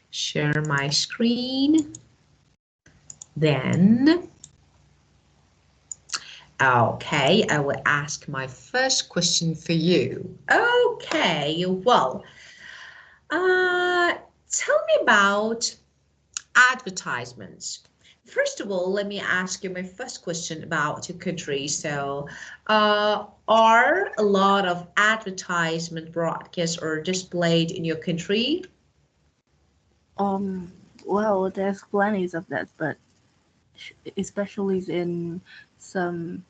share my screen. Then, okay, I will ask my first question for you. Okay, well, tell me about advertisements. First of all, let me ask you my first question about your country. So, are a lot of advertisement broadcasts or displayed in your country? Well, there's plenty of that, but especially in some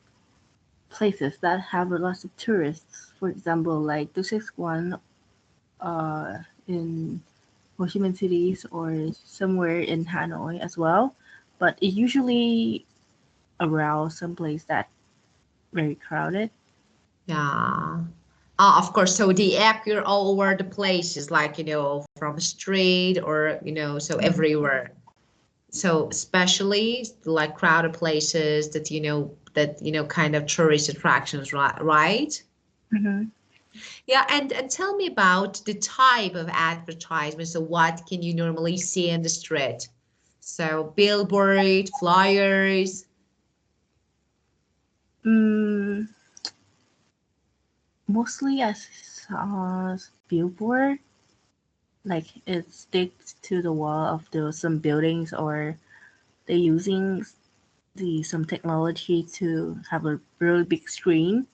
places that have a lot of tourists. For example, like 261 in Ho Chi Minh cities or somewhere in Hanoi as well. But it usually around some place that very crowded. Yeah. Of course, so they appear all over the places, like, from street or, so everywhere. So especially like crowded places that, kind of tourist attractions, right? Mm-hmm. Yeah, and tell me about the type of advertisement. So what can you normally see in the street? So billboard, flyers. Mm, mostly I saw billboard, like it sticks to the wall of some buildings, or they're using some technology to have a really big screen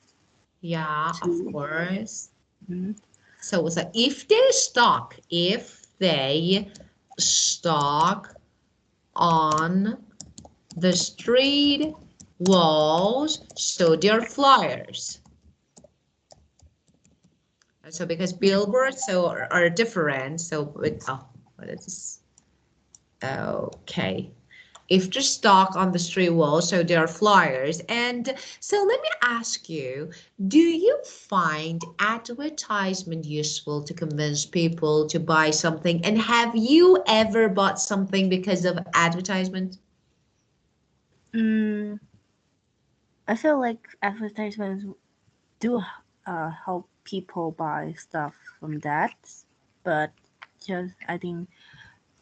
Yeah, of to. course. Mhm. So if they stock on the street walls, so they're flyers. So because Yeah. billboards are different. So what is this? Okay. If they stock on the street wall, so there are flyers. And so let me ask you, do you find advertisement useful to convince people to buy something? And have you ever bought something because of advertisement? Mm, I feel like advertisements do help people buy stuff from that, but just I think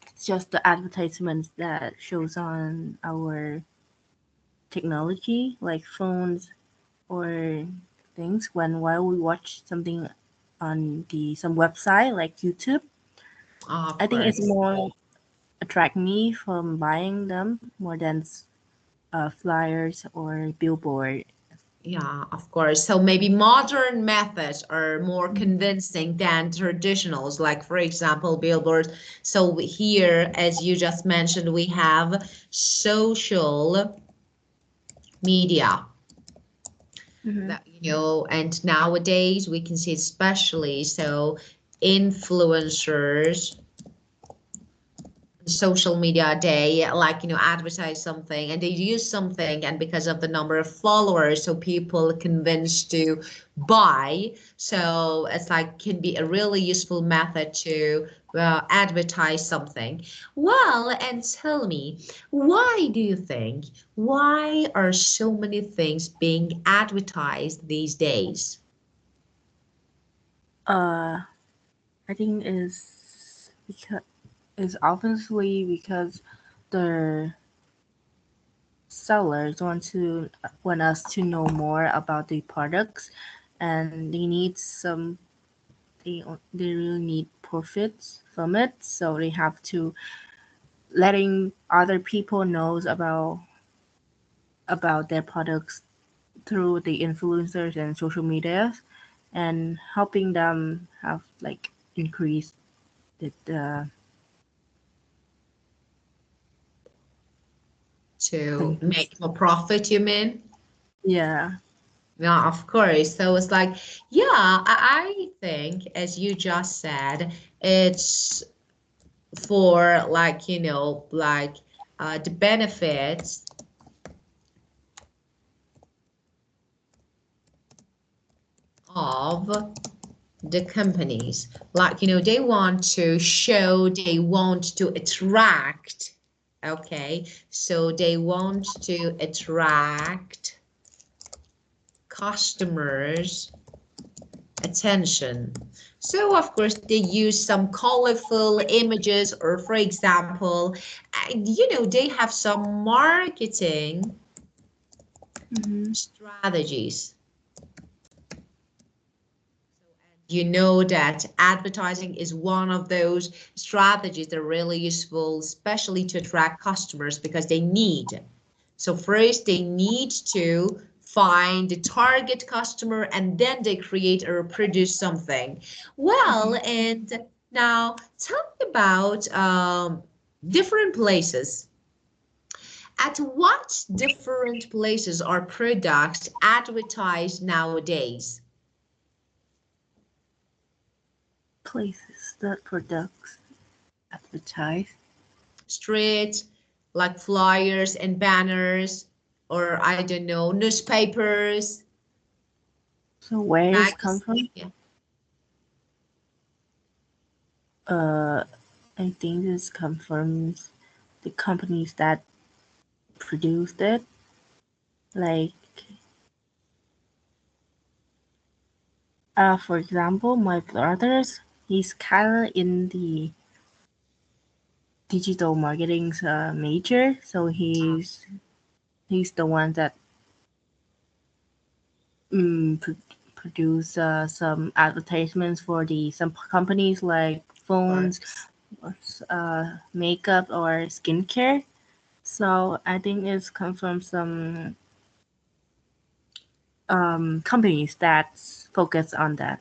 it's just the advertisements that shows on our technology, like phones or things. When while we watch something on the some website like YouTube, Of I think it's course. more attract me from buying them more than flyers or billboard. Yeah, of course. So maybe modern methods are more convincing than traditionals, like for example, billboards. So here, as you just mentioned, we have social media Mm-hmm. that, and nowadays we can see especially so influencers social media, they like advertise something and they use something, and because of the number of followers, so people convinced to buy. So it's like can be a really useful method to advertise something. Well, and tell me, why do you think, why are so many things being advertised these days? Uh, I think is obviously because the sellers want us to know more about the products, and they they really need profits from it, so they have to letting other people knows about their products through the influencers and social media, and helping them have like increase the To things. make more profit, you mean? Yeah. Yeah, of course. So it's like, yeah, I think, as you just said, it's for like, the benefits of the companies. Like, they want to show, they want to attract, okay? So they want to attract customers attention. So of course they use some colorful images, or for example, they have some marketing strategies. You know that advertising is one of those strategies that are really useful, especially to attract customers, because they need. So first they need to find the target customer, and then they create or produce something. Well, and now tell me about different places. At what different places are products advertised nowadays? Places that products advertise. Streets, like flyers and banners, or I don't know, newspapers, So where is come from? magazines. Yeah. I think this comes from the companies that produced it. Like, for example, my brother's, he's kind of in the digital marketing major, so he's the one that produce some advertisements for some companies like phones, makeup, or skincare. So I think it's come from some companies that focus on that.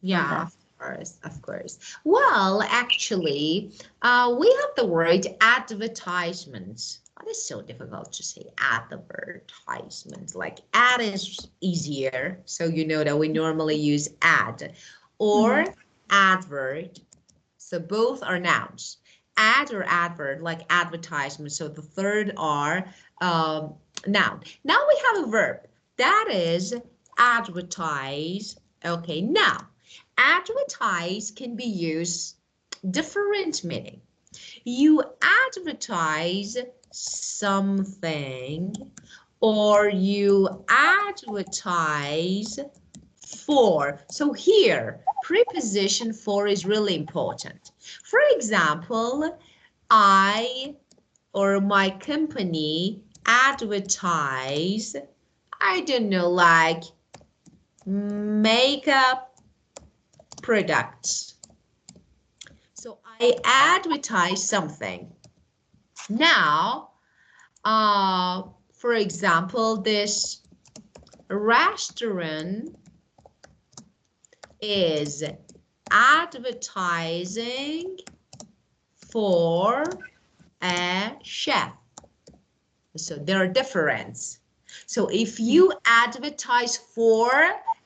Yeah, of course, of course. Well, actually, we have the word advertisement. That is so difficult to say, advertisement. Like ad is easier, so you know that we normally use ad or advert. So both are nouns. Ad or advert, like advertisement. So the third are noun. Now we have a verb. That is advertise. Okay, now advertise can be used different meaning. You advertise something, or you advertise for. So here, preposition for is really important. For example, I or my company advertise, I don't know, like makeup products. So I advertise something. Now, for example, this restaurant is advertising for a chef. So there are difference. So if you advertise for,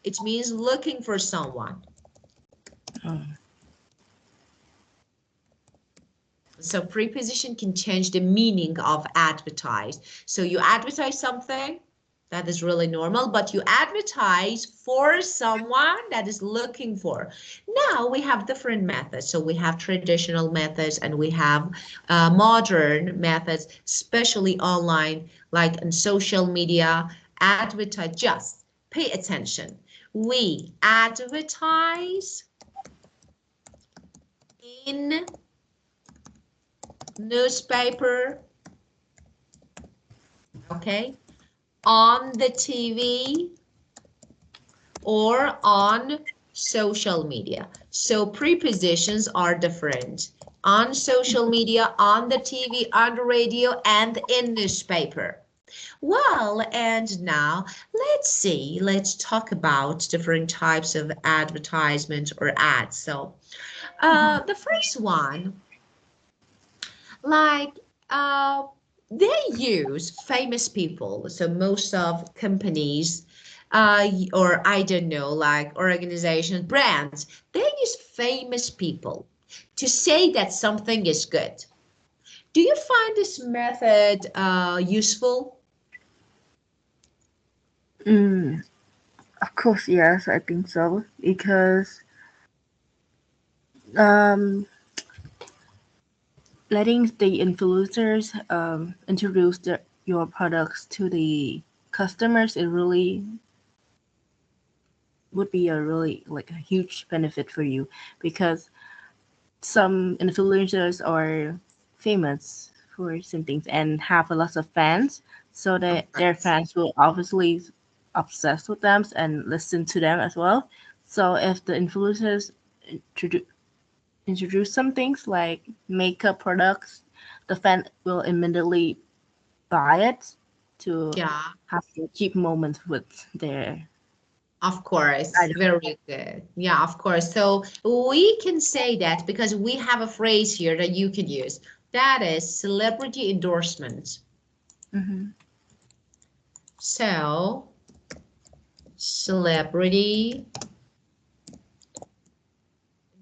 it means looking for someone. So preposition can change the meaning of advertise. So you advertise something, that is really normal, but you advertise for someone that is looking for. Now we have different methods. So we have traditional methods and we have modern methods, especially online, like in social media, advertise. Just pay attention. We advertise in newspaper, okay, on the TV, or on social media. So prepositions are different. On social media, on the TV, on the radio, and in newspaper. Well, and now let's talk about different types of advertisements or ads. So the first one, like they use famous people. So most of companies or I don't know, like organizations, brands, they use famous people to say that something is good. Do you find this method useful? Of course, yes, I think so, because letting the influencers introduce your products to the customers is really would be a really like a huge benefit for you, because some influencers are famous for some things and have a lot of fans, so Of that their course. fans will obviously obsess with them and listen to them as well. So if the influencers introduce some things like makeup products, the fan will immediately buy it to Yeah, have a cheap moment with their of course. idol. Very good. Yeah, of course. So we can say that because we have a phrase here that you can use. That is celebrity endorsement. Mm-hmm. So celebrity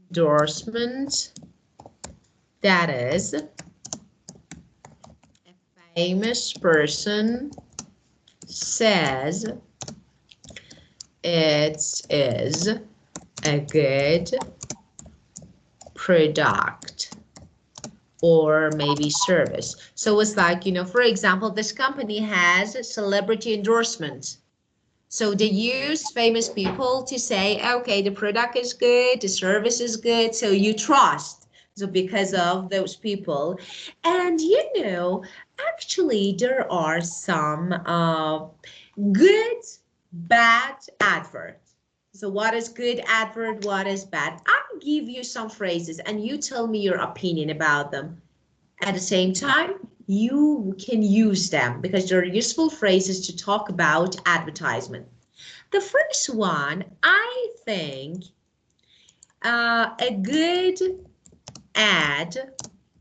endorsement, that is a famous person says it is a good product or maybe service. So it's like, for example, this company has celebrity endorsements. So they use famous people to say, okay, the product is good, the service is good, so you trust. So because of those people. And actually there are some good, bad adverts. So what is good advert, what is bad? I'll give you some phrases and you tell me your opinion about them. At the same time, you can use them because they're useful phrases to talk about advertisement. The first one, I think a good ad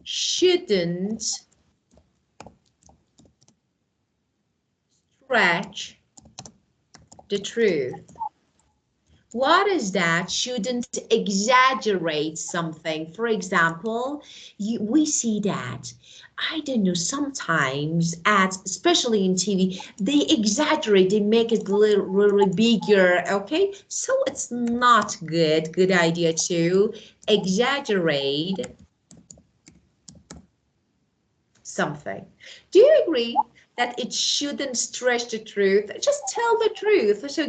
shouldn't stretch the truth. What is that? Shouldn't exaggerate something. For example, we see that, I don't know, sometimes ads, especially in TV, they exaggerate, they make it really bigger, okay? So it's not good. Good idea to exaggerate something. Do you agree that it shouldn't stretch the truth? Just tell the truth, so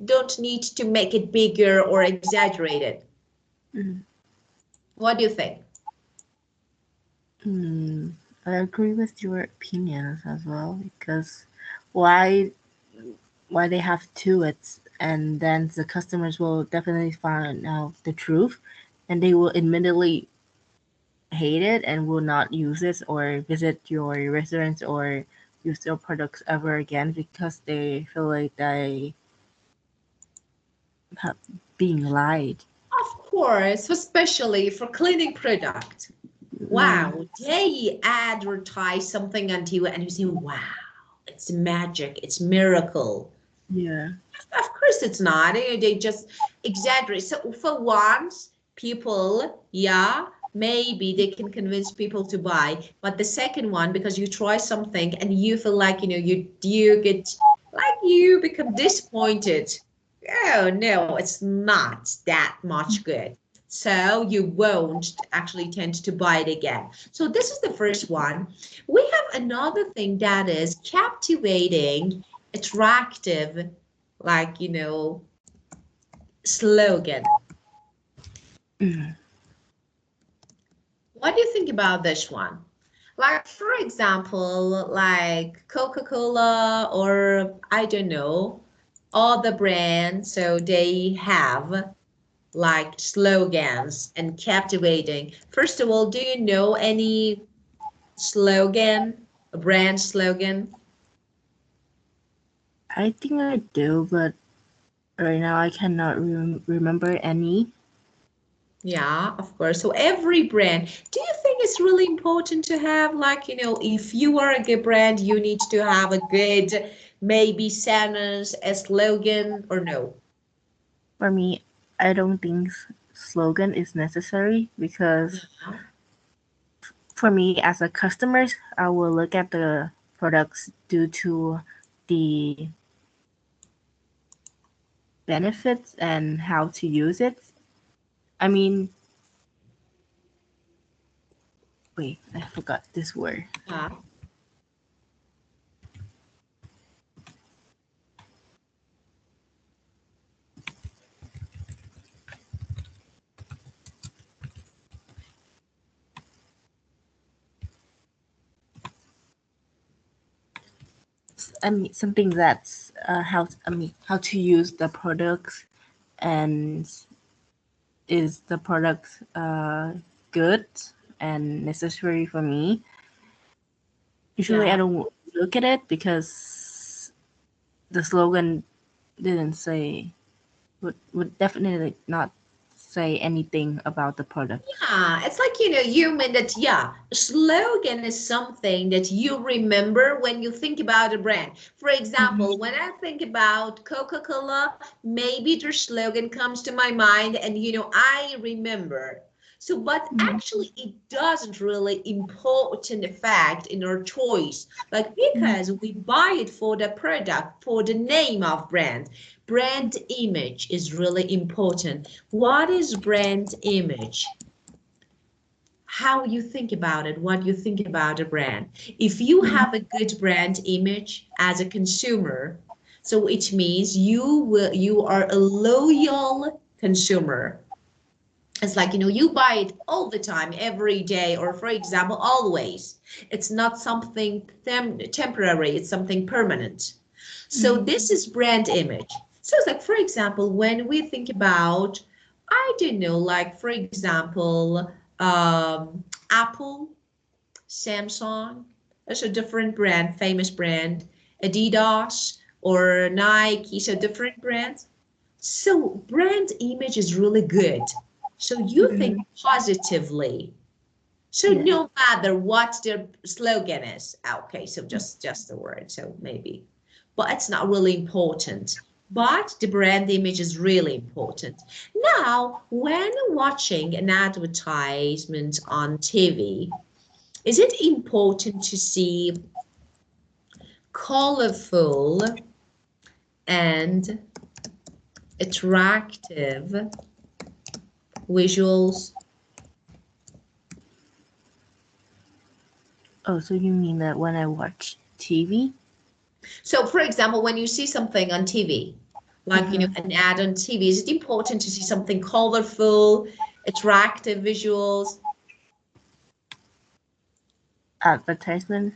don't need to make it bigger or exaggerate it. Mm-hmm. What do you think? Mm, I agree with your opinions as well, because why why they have to it, and then the customers will definitely find out the truth, and they will immediately hate it and will not use it or visit your restaurants or use your products ever again, because they feel like they have being lied. Of course, especially for cleaning product. Mm, Wow, they advertise something on TV and you say, wow, it's magic, it's miracle. yeah. Of course it's not. They just exaggerate. So for once, people, yeah, maybe they can convince people to buy. But the second one, because you try something and you feel like, you get like you become disappointed. Oh no, it's not that much good. So you won't actually tend to buy it again. So this is the first one. We have another thing that is captivating, attractive, like, slogan. Mm. What do you think about this one? Like, for example, like Coca-Cola or I don't know, all the brands, so they have like slogans and captivating. First of all, do you know any slogan, a brand slogan? I think I do, but right now I cannot remember any. Yeah, of course. So every brand, do you think it's really important to have like, if you are a good brand, you need to have a good maybe sentence, a slogan or no? For me, I don't think slogan is necessary, because Yeah. for me as a customer, I will look at the products due to the benefits and how to use it. I mean, wait, I forgot this word. Yeah. something that's how to use the products, and is the product good and necessary for me. Usually I Yeah. don't look at it because the slogan didn't say would definitely not say anything about the product. Yeah, it's like, you mean that, yeah, slogan is something that you remember when you think about a brand. For example, when I think about Coca-Cola, maybe their slogan comes to my mind and, I remember. So, but actually it doesn't really important effect in our choice, like because we buy it for the product, for the name of brand. Brand image is really important. What is brand image? How you think about it, what you think about a brand. If you have a good brand image as a consumer, so it means you are a loyal consumer. It's like, you buy it all the time, every day, or for example, always. It's not something temporary, it's something permanent. So this is brand image. So it's like, for example, when we think about, I don't know, like, for example, Apple, Samsung, there's a different brand, famous brand, Adidas or Nike, so different brands. So brand image is really good. So you think positively. So Yeah. no matter what their slogan is, okay, so just the word, so maybe, but it's not really important. But the brand image is really important. Now, when watching an advertisement on TV, is it important to see colorful and attractive visuals? Oh, so you mean that when I watch TV? So, for example, when you see something on TV, like, an ad on TV, is it important to see something colorful, attractive visuals? Advertisement?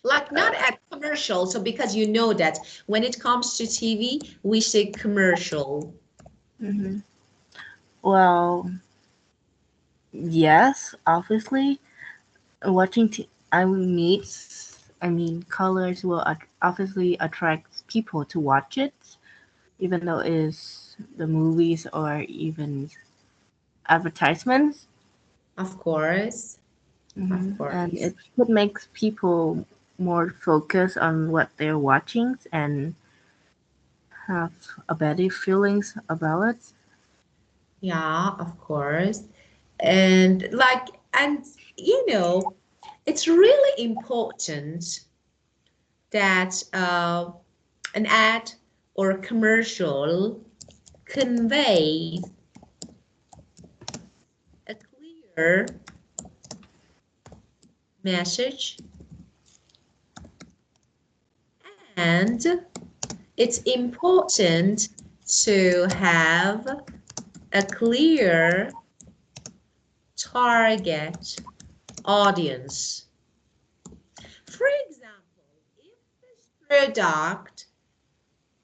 Like not Uh, at commercial. So because you know that when it comes to TV, we say commercial. mhm. Well, yes, obviously. Watching colors will obviously attract people to watch it, even though it's the movies or even advertisements. Of course, of And course. it could make people more focused on what they're watching and have a better feelings about it. Yeah, of course. And like, and it's really important that an ad or a commercial conveys a clear message, and it's important to have a clear target audience. For example, if this product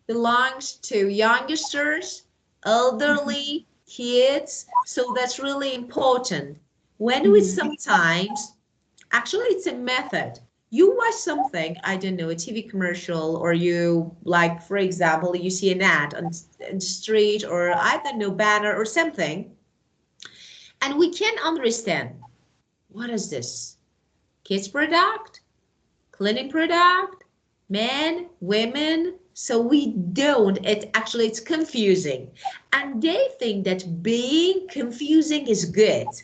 belongs to youngsters, elderly, kids, so that's really important. When we Mhm. sometimes, actually, it's a method. You watch something, I don't know, a TV commercial, or you, like, for example, you see an ad on the street, or I don't know, banner or something, and we can understand, what is this? Kids product? Cleaning product? Men? Women? So we don't, it's confusing. And they think that being confusing is good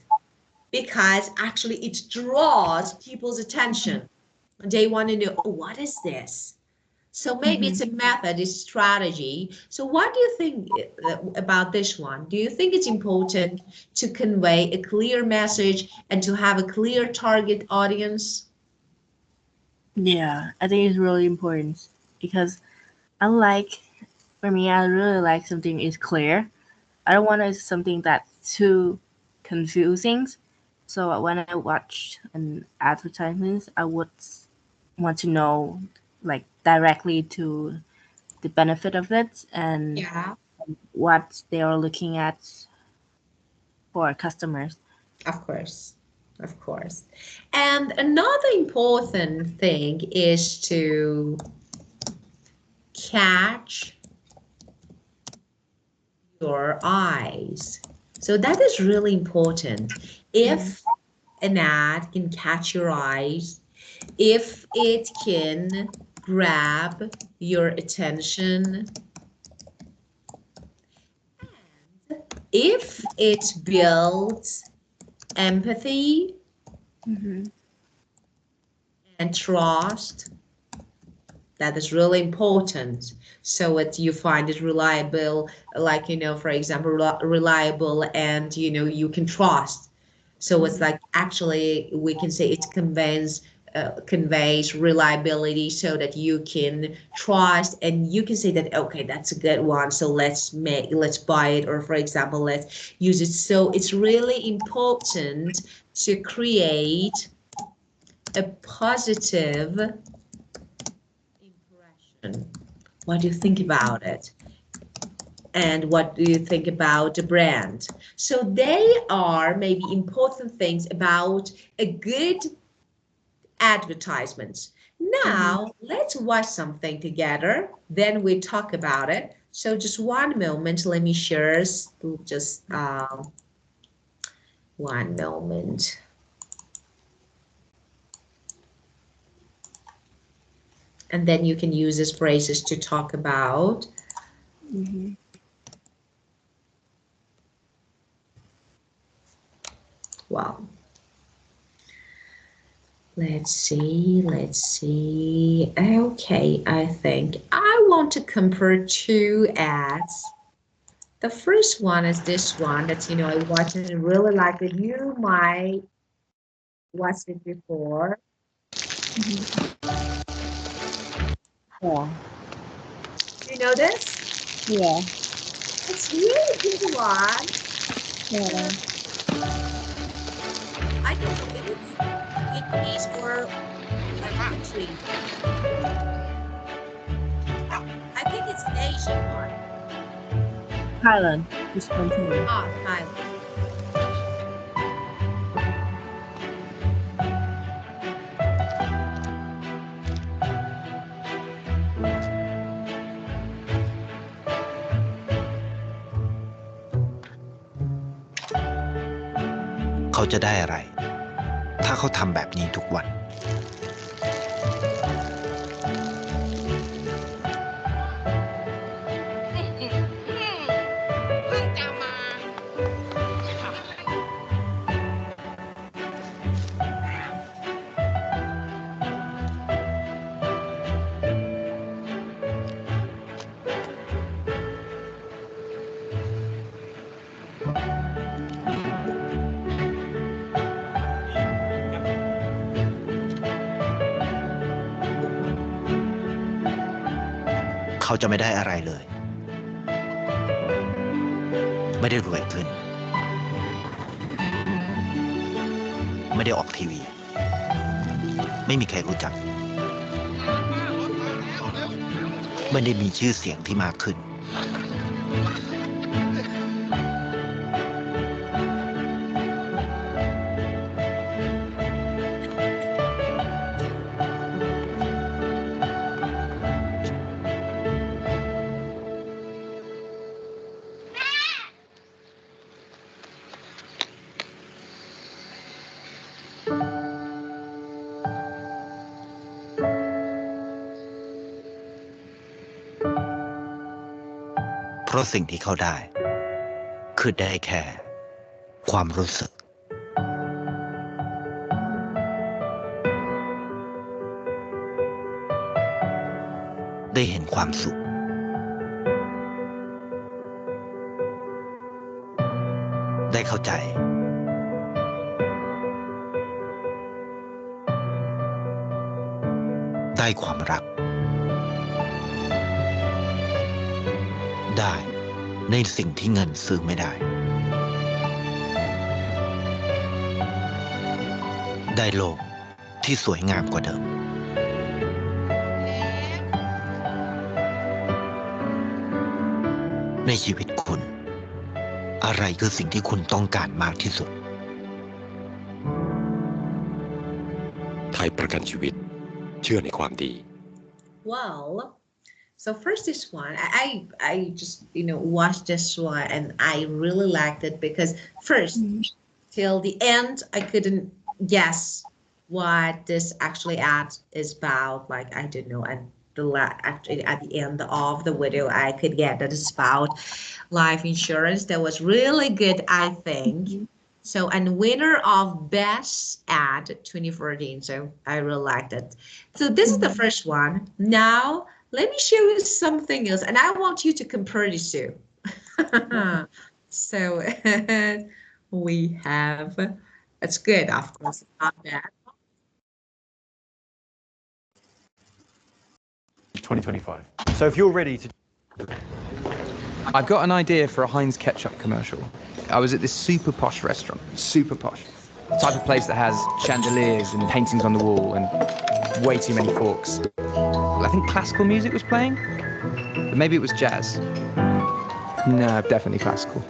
because actually it draws people's attention. They want to know, oh, what is this? So maybe it's Mhm. a method, it's strategy. So what do you think about this one? Do you think it's important to convey a clear message and to have a clear target audience? Yeah, I think it's really important because I like, for me, I really like something is clear. I don't want something that's too confusing. So when I watch an advertisement, I would want to know like directly to the benefit of it and Yeah, what they are looking at for customers. of course. Of course. And another important thing is to catch your eyes. So that is really important. If an ad can catch your eyes, if it can grab your attention, if it builds empathy Mm-hmm. and trust, that is really important. So you find it reliable, like, for example, reliable, and, you can trust. So it's like, actually, we can say it conveys reliability so that you can trust, and you can say that, okay, that's a good one, so let's buy it, or for example, let's use it. So it's really important to create a positive impression. What do you think about it? And what do you think about the brand? So they are maybe important things about a good advertisement. Now, let's watch something together, then we talk about it. So just one moment, let me share just one moment. And then you can use these phrases to talk about. Mm-hmm. Well, let's see. Okay, I think I want to compare two ads. The first one is this one that, I watched and I really like it. You might watch it before. Yeah. Do you know this? Yeah. It's really good one. Yeah. I don't know if it's Vietnamese or what country. I think it's an Asian one. Thailand. Just continue. Ah, Thailand. เขาจะได้อะไรถ้าเขาทำแบบนี้ทุกวัน เขาจะไม่ได้อะไรเลย ไม่ได้รวยขึ้น ไม่ได้ออกทีวี ไม่มีใครรู้จัก ไม่ได้มีชื่อเสียงที่มากขึ้น เพราะสิ่งที่เขาได้ คือได้แค่ความรู้สึก ได้เห็นความสุข ได้เข้าใจ ได้ความรัก ได้ในสิ่งที่เงินซื้อไม่ได้ ได้โลกที่สวยงามกว่าเดิม ในชีวิตคุณ อะไรคือสิ่งที่คุณต้องการมากที่สุด ไทยประกันชีวิตเชื่อในความดี Well, so first this one, I just watched this one and I really liked it because first till the end I couldn't guess what this actually ad is about. Like I didn't know, and actually at the end of the video I could get that it's about life insurance. That was really good, I think. So, and winner of best ad 2014. So I really liked it. So this is the first one. Now let me show you something else, and I want you to compare these two. So we have, it's good, of course, not bad. 2025. So if you're ready to... I've got an idea for a Heinz ketchup commercial. I was at this super posh restaurant, super posh. The type of place that has chandeliers and paintings on the wall and way too many forks. I think classical music was playing, but maybe it was jazz. No, definitely classical.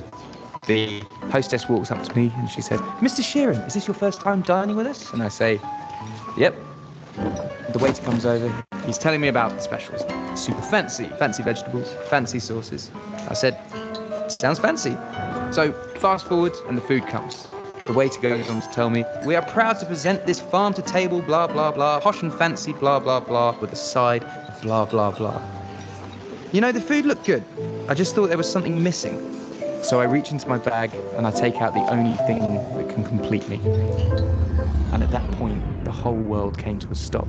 The hostess walks up to me and she said, "Mr. Sheeran, is this your first time dining with us?" And I say, "Yep." The waiter comes over, he's telling me about the specials. Super fancy, fancy vegetables, fancy sauces. I said, "Sounds fancy." So fast forward and the food comes. The waiter goes on to tell me, "We are proud to present this farm-to-table blah blah blah, posh and fancy blah blah blah, with a side of blah blah blah." You know, the food looked good. I just thought there was something missing. So I reach into my bag and I take out the only thing that can complete me. And at that point, the whole world came to a stop.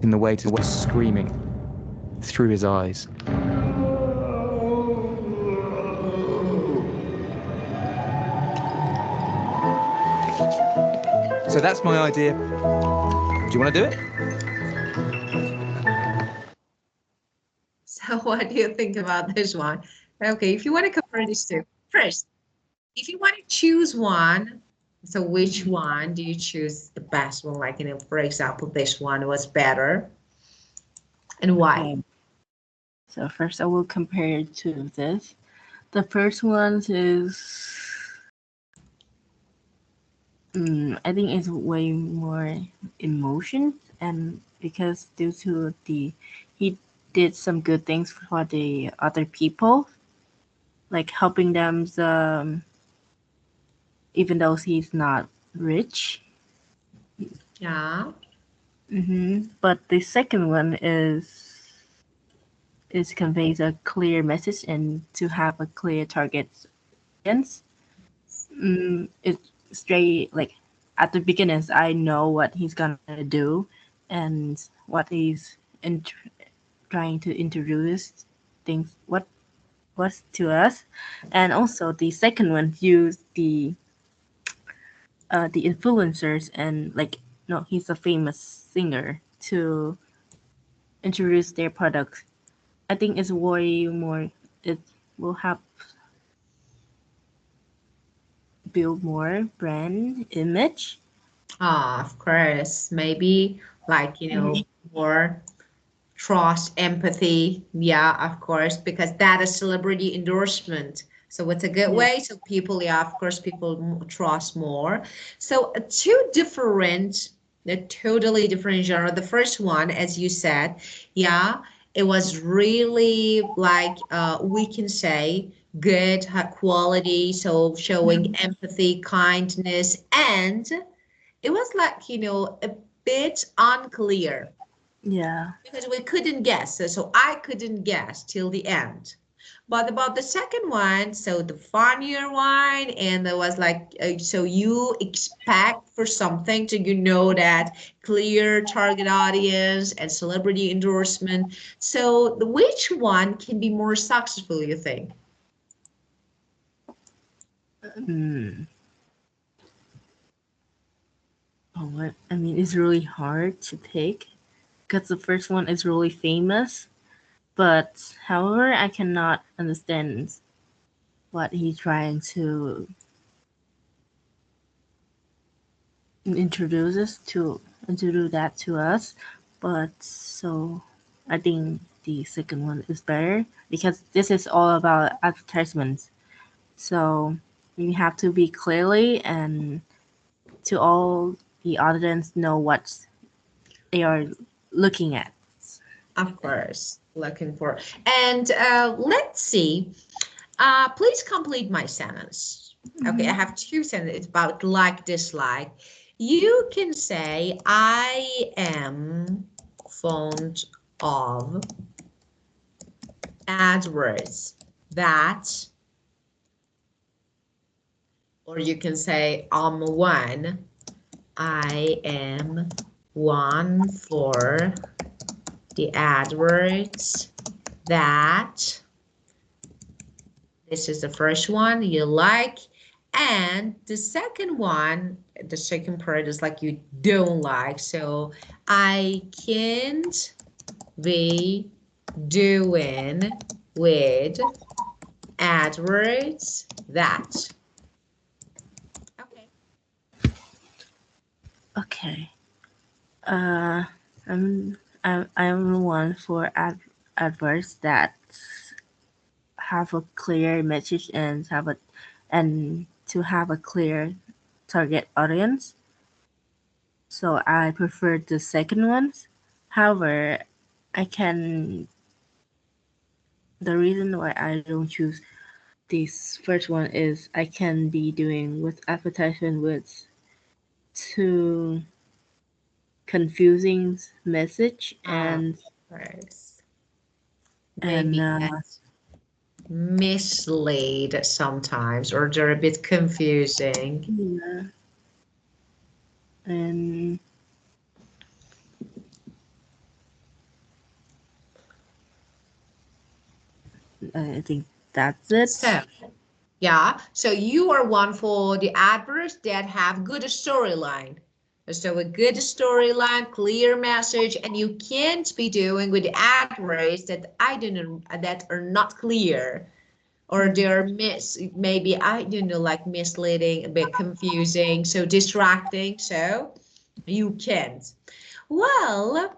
And the waiter was screaming through his eyes. So that's my idea. Do you want to do it? So what do you think about this one? Okay, if you want to compare these two, first, if you want to choose one, so which one do you choose the best one? Like, for example, this one was better, and why? Okay. So first I will compare it to this. The first one is, I think it's way more emotion, and because due to he did some good things for the other people, like helping them, even though he's not rich. Yeah. But the second one conveys a clear message and to have a clear target audience. It's straight, like at the beginning I know what he's gonna do and what he's trying to introduce things what was to us. And also the second one used the influencers and he's a famous singer to introduce their products. I think it's way more, it will help build more brand image. Of course, maybe like, more trust, empathy. Yeah, of course, because that is celebrity endorsement. So it's a good way. So people, of course, people trust more. So two different, totally different genre. The first one, as you said, it was really like, we can say good, high quality. So showing empathy, kindness, and it was like, a bit unclear. Yeah. Because we couldn't guess. So I couldn't guess till the end. But about the second one, so the funnier one, and there was like, so you expect for something to, that clear target audience and celebrity endorsement. So which one can be more successful, you think? I mean, it's really hard to pick because the first one is really famous, but however, I cannot understand what he's trying to introduce us to. to do that to us. But so I think the second one is better because this is all about advertisements. So you have to be clearly and to all the audience know what they are looking at. Of course, looking for. And let's see. Please complete my sentence. Okay, I have two sentences. It's about like, dislike. You can say, I am fond of adwords that, or you can say, I am one for the AdWords that, this is the first one you like, and the second one, the second part is like you don't like. So I can't be doing with AdWords that. Okay. Okay. I'm one for adverts that have a clear message and to have a clear target audience. So I prefer the second ones. However, the reason why I don't choose this first one is I can be doing with advertisement with too confusing message and Maybe and mislead sometimes, or they're a bit confusing. yeah, and I think that's it. So, yeah, so you are one for the adverts that have good storyline. So a good storyline, clear message, and you can't be doing with the adverts that I don't know, that are not clear, or they're maybe I don't know, like misleading, a bit confusing, so distracting. So you can't. Well,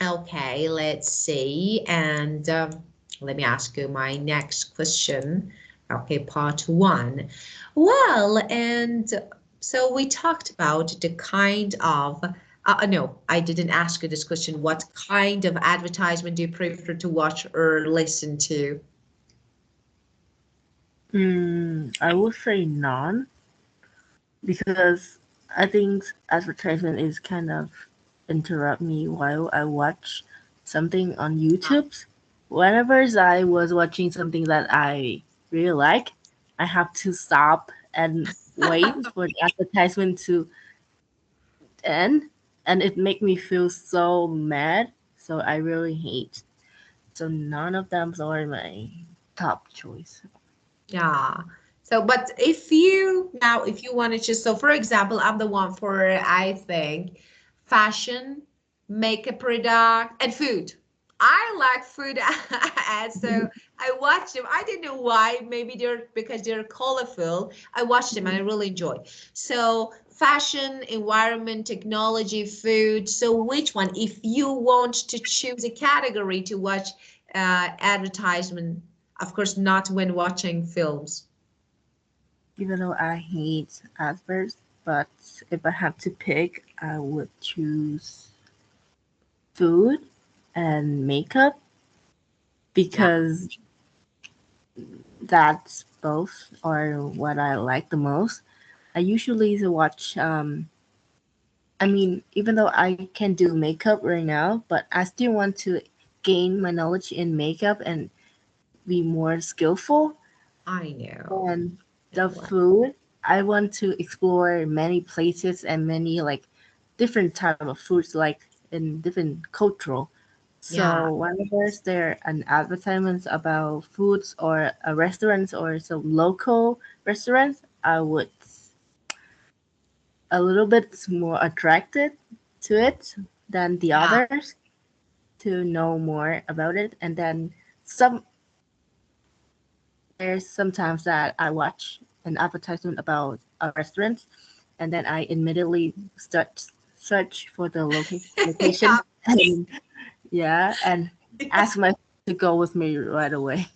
okay, let's see, and let me ask you my next question. Okay, part one. Well, and so we talked about the kind of, no, I didn't ask you this question. What kind of advertisement do you prefer to watch or listen to? I would say none because I think advertisement is kind of interrupt me while I watch something on YouTube. Whenever I was watching something that I really like, I have to stop and wait for the advertisement to end, and it make me feel so mad. So I really hate. So none of them are my top choice. Yeah. So, but if you want to just, so for example, I'm the one for, I think, fashion, makeup product, and food. I like food ads, so I watch them. I don't know why. Maybe they're because they're colorful. I watch them and I really enjoy. So, fashion, environment, technology, food. So, which one? If you want to choose a category to watch advertisement, of course, not when watching films. Even though I hate adverts, but if I have to pick, I would choose food and makeup because that's both are what I like the most. I usually watch I mean, even though I can do makeup right now, but I still want to gain my knowledge in makeup and be more skillful. I know. And the food, I want to explore many places and many like different type of foods, like in different cultural. Yeah. So whenever there an advertisements about foods or a restaurants or some local restaurants, I would a little bit more attracted to it than the Yeah. others to know more about it. And then some there's sometimes that I watch an advertisement about a restaurant and then I immediately start search for the location. And, yeah, and ask my to go with me right away.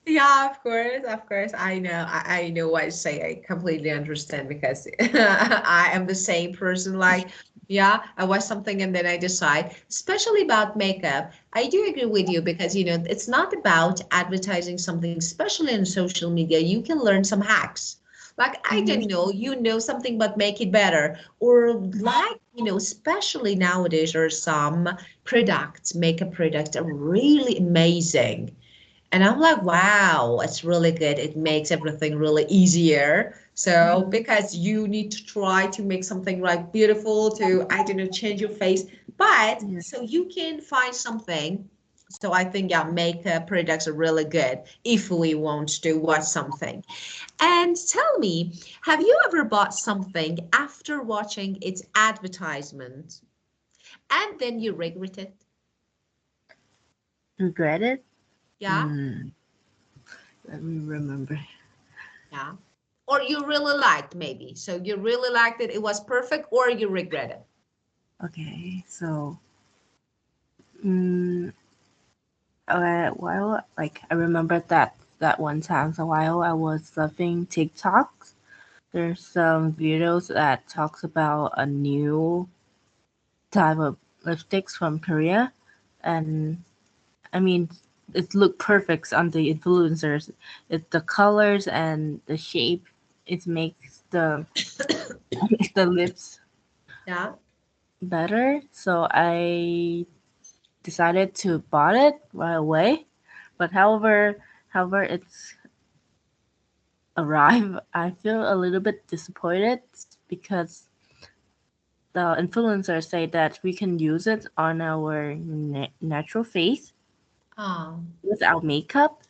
Yeah, of course, of course. I know. I know what you say. I completely understand because I am the same person. Like, yeah, I watch something and then I decide, especially about makeup. I do agree with you because, it's not about advertising something, especially in social media. You can learn some hacks. Like, I Mhm. don't know, something, but make it better. Or like, especially nowadays, there are some products, makeup products are really amazing. And I'm like, wow, it's really good. It makes everything really easier. So because you need to try to make something like beautiful to, I don't know, change your face. But Yeah. so you can find something. So I think, yeah, makeup products are really good if we want to watch something. And tell me, have you ever bought something after watching its advertisement and then you regret it? Regret it? Yeah, Let me remember. yeah. Or you really liked maybe. So you really liked it, it was perfect, or you regret it. Okay, so while like I remember that one time, so while I was surfing TikToks, there's some videos that talks about a new type of lipsticks from Korea, and I mean it looked perfect on the influencers. It the colors and the shape, it makes the makes the lips Yeah. better. So I decided to bought it right away. But however it's arrived, I feel a little bit disappointed because the influencers say that we can use it on our natural face Oh, without makeup.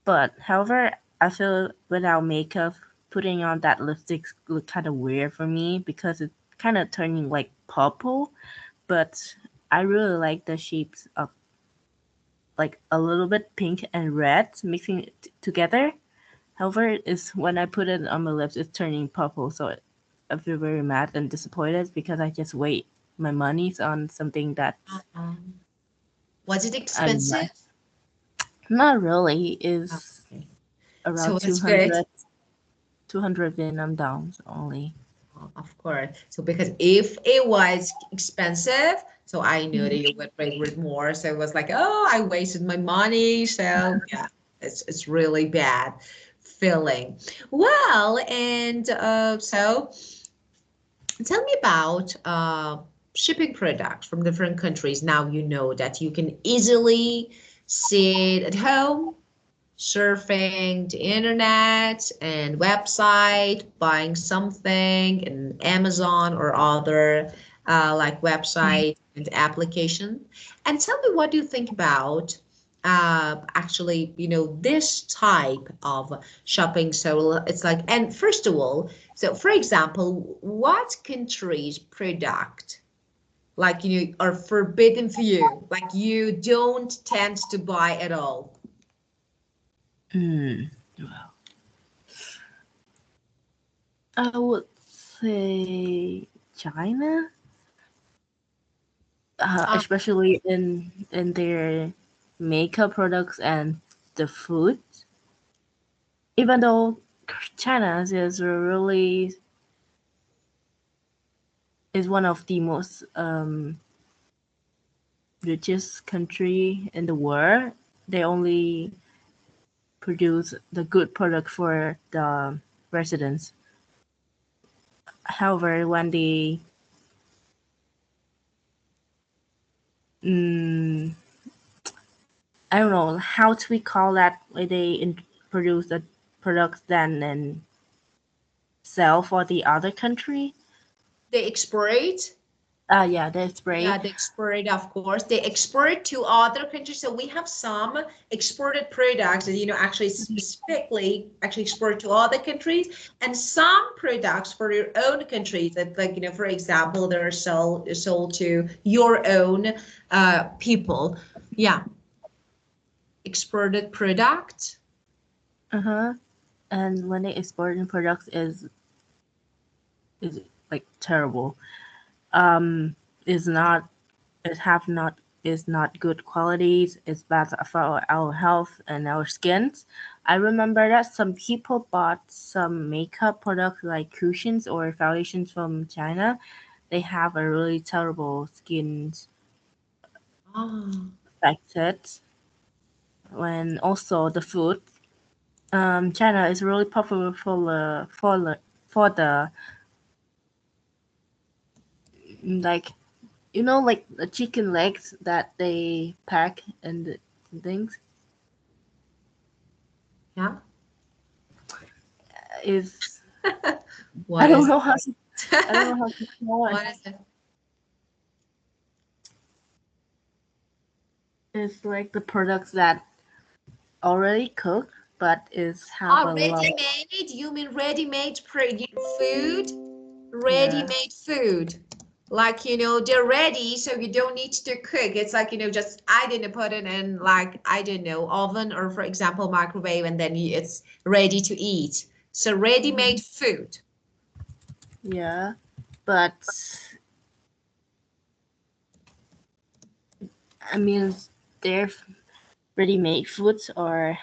But however, I feel without makeup, putting on that lipstick look kind of weird for me because it's kind of turning like purple. But I really like the shapes of like a little bit pink and red mixing it together. However, is when I put it on my lips, it's turning purple. So I feel very mad and disappointed because I just wait my monies on something that um, was it I don't like. expensive? Not really. Is Okay. So around it's good. 200 Vietnam downs only. Oh, of course. So because if it was expensive, so I knew that you would regret more. So it was like, oh, I wasted my money. So yeah, it's really bad feeling. Well, and so tell me about shipping products from different countries. Now you know that you can easily sit at home, surfing the internet and website, buying something in Amazon or other like website and application. And tell me, what do you think about actually, this type of shopping? So it's like, and first of all, so for example, what country's product like are forbidden for you, like you don't tend to buy at all? Mm. Well, I would say China, especially in their makeup products and the food. Even though China is one of the most richest country in the world, they only produce the good product for the residents. However, when they mm, I don't know how to we call that when they produce the products then and sell for the other country. They export. Yeah, they Yeah, spray. they export, of course. They export to other countries. So we have some exported products that, actually specifically actually export to other countries, and some products for your own countries that, like, for example, they're sold to your own people. Yeah, exported product. Uh-huh. And when they export in products is like terrible. is not is not good qualities. It's bad for our health and our skins. I remember that some people bought some makeup products like cushions or foundations from China. They have a really terrible skin Oh, affected. When also the food, China is really popular for the like like the chicken legs that they pack and the things yeah. is What I don't is know how to I don't know how to call it. what is it? It's like the products that already cooked but is have Oh, a lot. ready-made? You mean ready-made food? Yeah. Ready-made food. Like, they're ready, so you don't need to cook. It's like, just I didn't put it in, like, I don't know, oven or, for example, microwave, and then it's ready to eat. So ready-made food. Yeah, but I mean, their ready-made foods or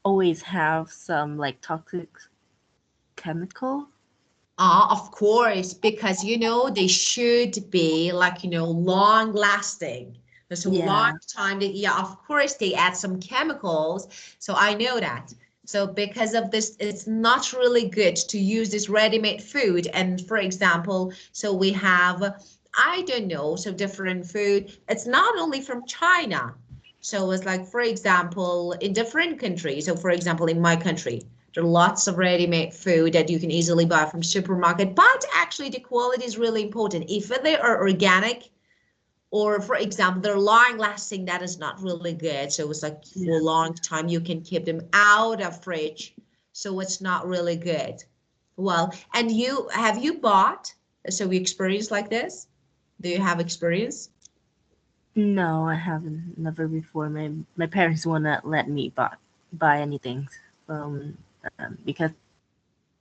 always have some like toxic chemical. Of course, because they should be like long lasting. So long Yeah. time that, yeah, of course they add some chemicals. So I know that. So because of this, it's not really good to use this ready-made food. And for example, so we have, I don't know, so different food. It's not only from China. So it's like, for example, in different countries. So for example, in my country, there are lots of ready-made food that you can easily buy from supermarket, but actually the quality is really important. If they are organic, or for example, they're long lasting, that is not really good. So it's like for a long time, you can keep them out of fridge. So it's not really good. Well, and have you bought, so we experience like this? Do you have experience? No, I haven't. Never before. My parents won't let me buy anything from because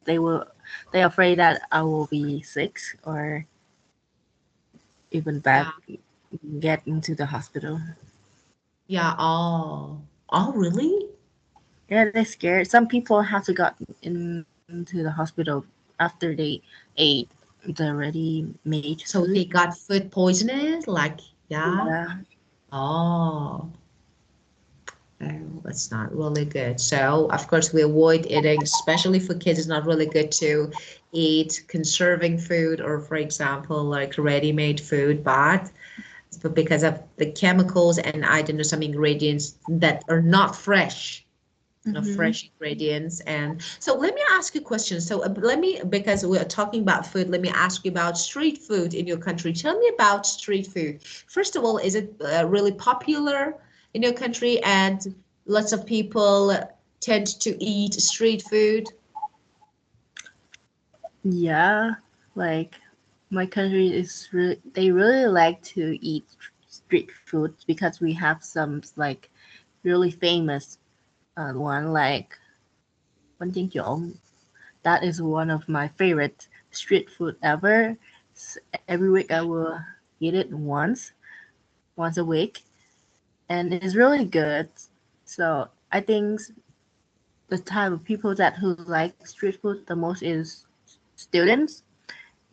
they're afraid that I will be sick or even bad Yeah. get into the hospital. Yeah. Oh, really? Yeah, they're scared. Some people have to got into the hospital after they ate the ready-made So food. they got food poisoning, like, yeah. Yeah. Oh, oh, that's not really good. So, of course, we avoid eating, especially for kids, it's not really good to eat conserving food or, for example, like ready-made food, but because of the chemicals and I don't know, some ingredients that are not fresh. Mm-hmm. Fresh ingredients. And so let me ask you a question. So because we're talking about food, let me ask you about street food in your country. Tell me about street food. First of all, is it really popular in your country, and lots of people tend to eat street food? Yeah, like my country is they really like to eat street food because we have some like really famous one like Oanh Jan11. That is one of my favorite street food ever. Every week I will eat it once a week, and it's really good. So I think the type of people that who like street food the most is students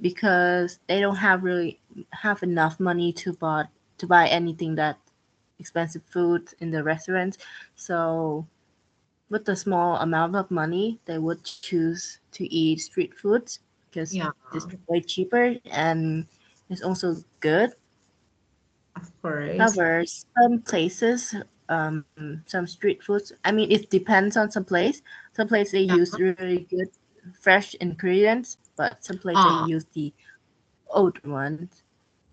because they don't have enough money to buy anything that expensive food in the restaurants. So with a small amount of money, they would choose to eat street foods because Yeah, it's way cheaper and it's also good. of course. However, some places, some street foods, I mean, it depends on some place. Some place they Yeah. use really good fresh ingredients, but some place they Ah, use the old ones,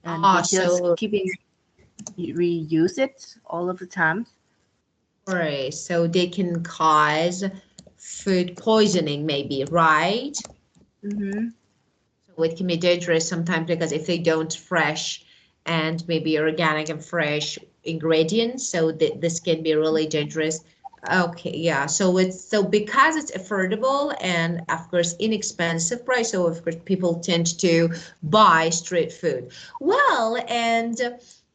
and they just so keeping reuse it all of the time. right, so they can cause food poisoning, maybe, right? Mm-hmm. So it can be dangerous sometimes because if they don't fresh and maybe organic and fresh ingredients, so this can be really dangerous. Okay, yeah. So because it's affordable and of course inexpensive price, so of course people tend to buy street food. Well, and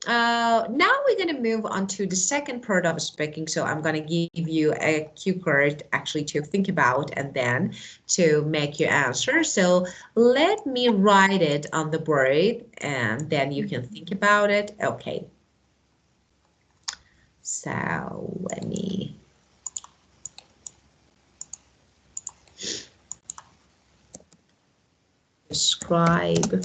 now we're gonna move on to the second part of speaking. So I'm gonna give you a cue card actually to think about and then to make your answer. So let me write it on the board and then you can think about it. Okay. So let me describe.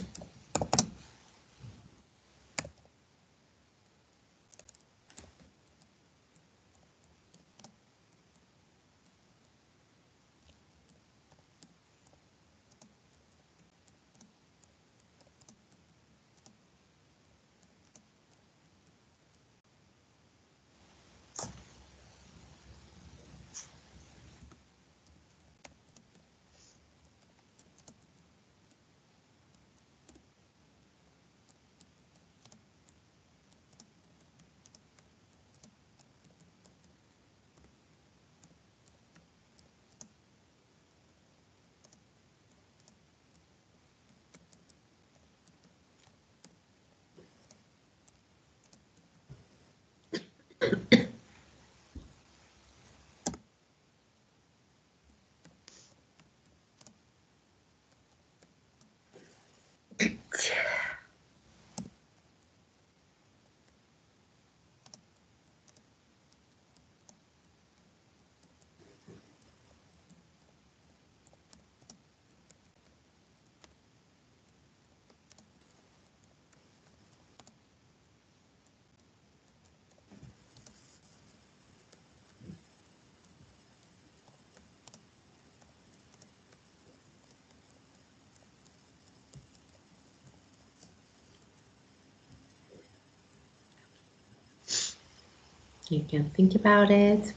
You can think about it.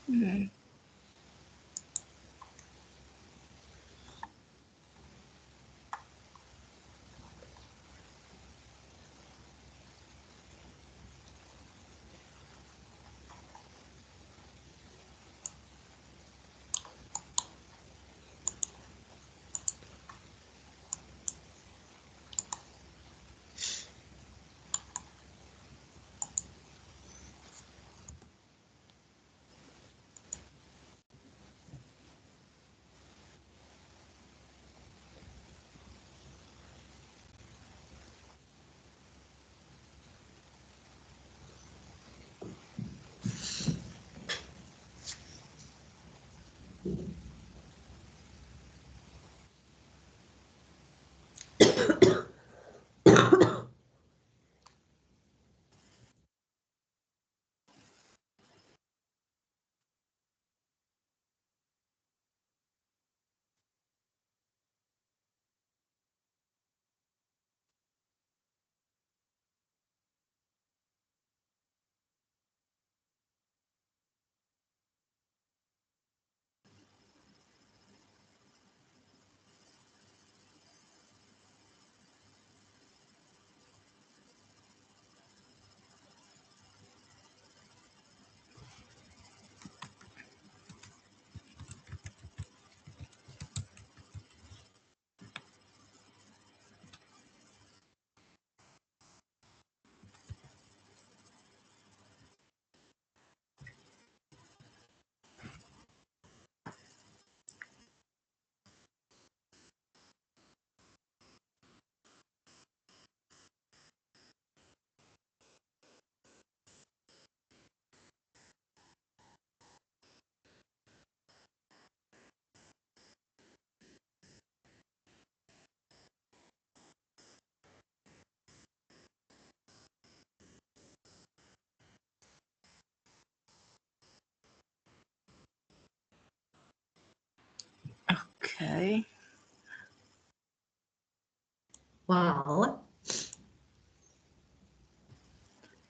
Mhm. Okay. Well,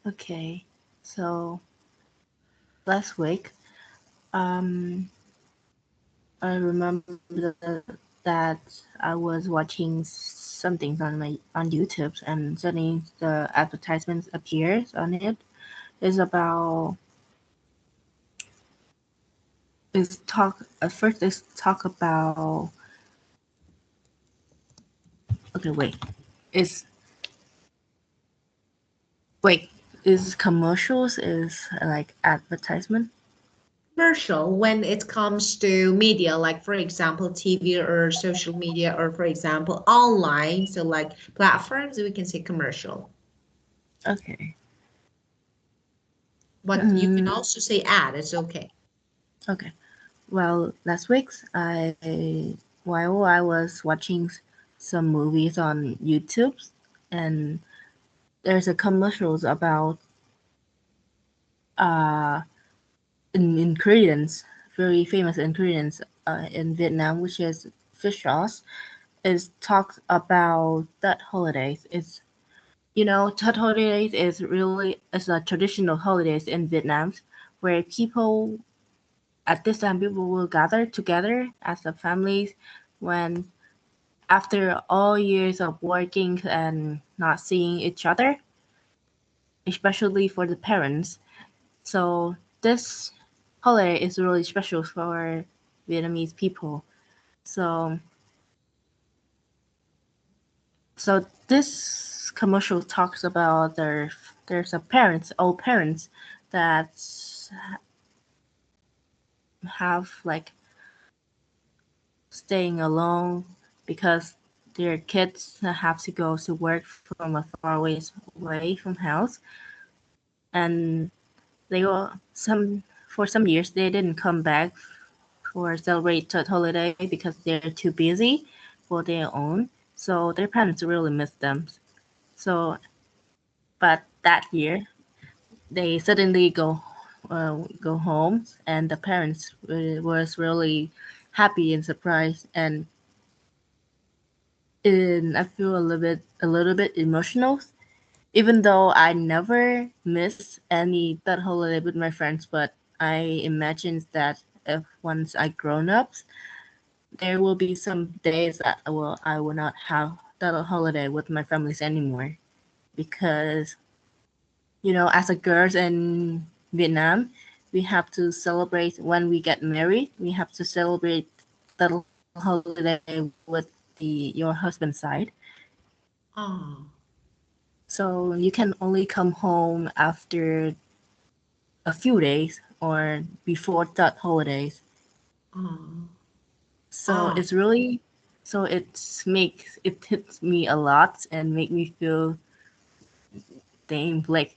Okay. So last week, I remember that I was watching something on YouTube, and suddenly the advertisements appears on it. It's about is talk at first is talk about okay is wait is commercials is like advertisement. Commercial when it comes to media, like for example, TV or social media, or for example, online. So like platforms, we can say commercial. Okay. But you can also say ad, it's okay. Okay. Well, last week while I was watching some movies on YouTube, and there's a commercials about uh ingredients, very famous ingredients in Vietnam, which is fish sauce. Is talks about Tet holidays. It's Tet holidays is a traditional holidays in Vietnam, where people at this time people will gather together as a families when after all years of working and not seeing each other, especially for the parents. So this holiday is really special for Vietnamese people. So this commercial talks about there's a parents, old parents that have like staying alone because their kids have to go to work from a far away from house, and they go some for some years they didn't come back for celebrate Tet holiday because they're too busy for their own. So their parents really miss them. So, but that year they suddenly go home, and the parents was really happy and surprised, and I feel a little bit emotional, even though I never miss any that holiday with my friends. But I imagine that if once I grown up, there will be some days that I will not have that holiday with my families anymore, because as a girls in Vietnam, we have to celebrate when we get married. We have to celebrate that holiday with your husband's side. Oh. So you can only come home after a few days or before that holidays. Oh. So it's really it hits me a lot and make me feel damn like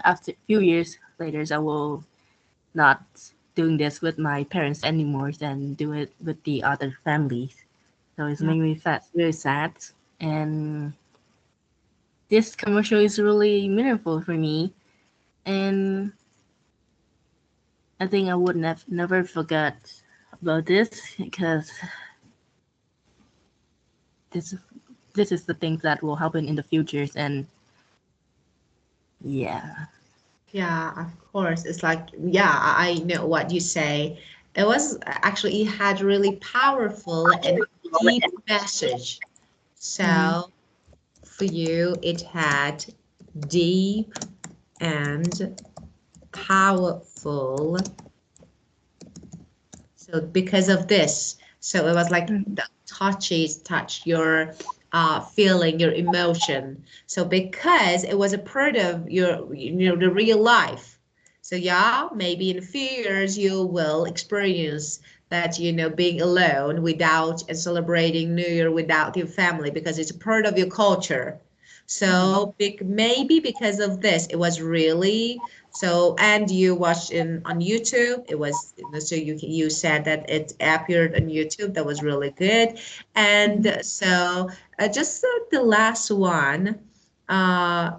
after a few years later I will not doing this with my parents anymore than do it with the other families. So it's Yeah. making me very sad, and this commercial is really meaningful for me, and I think I would never forget about this, because this this is the things that will happen in the futures, and yeah. Yeah, of course. It's like, yeah, I know what you say. It was actually, it had really powerful and deep message. Mm. So for you, it had deep and powerful. So because of this, so it was like Mm. the touch your feeling, your emotion. So because it was a part of your, the real life. So yeah, maybe in a few years you will experience that, being alone without and celebrating New Year without your family, because it's a part of your culture. So maybe because of this, it was really so. And you watched on YouTube. It was, so you said that it appeared on YouTube. That was really good. And so just the last one.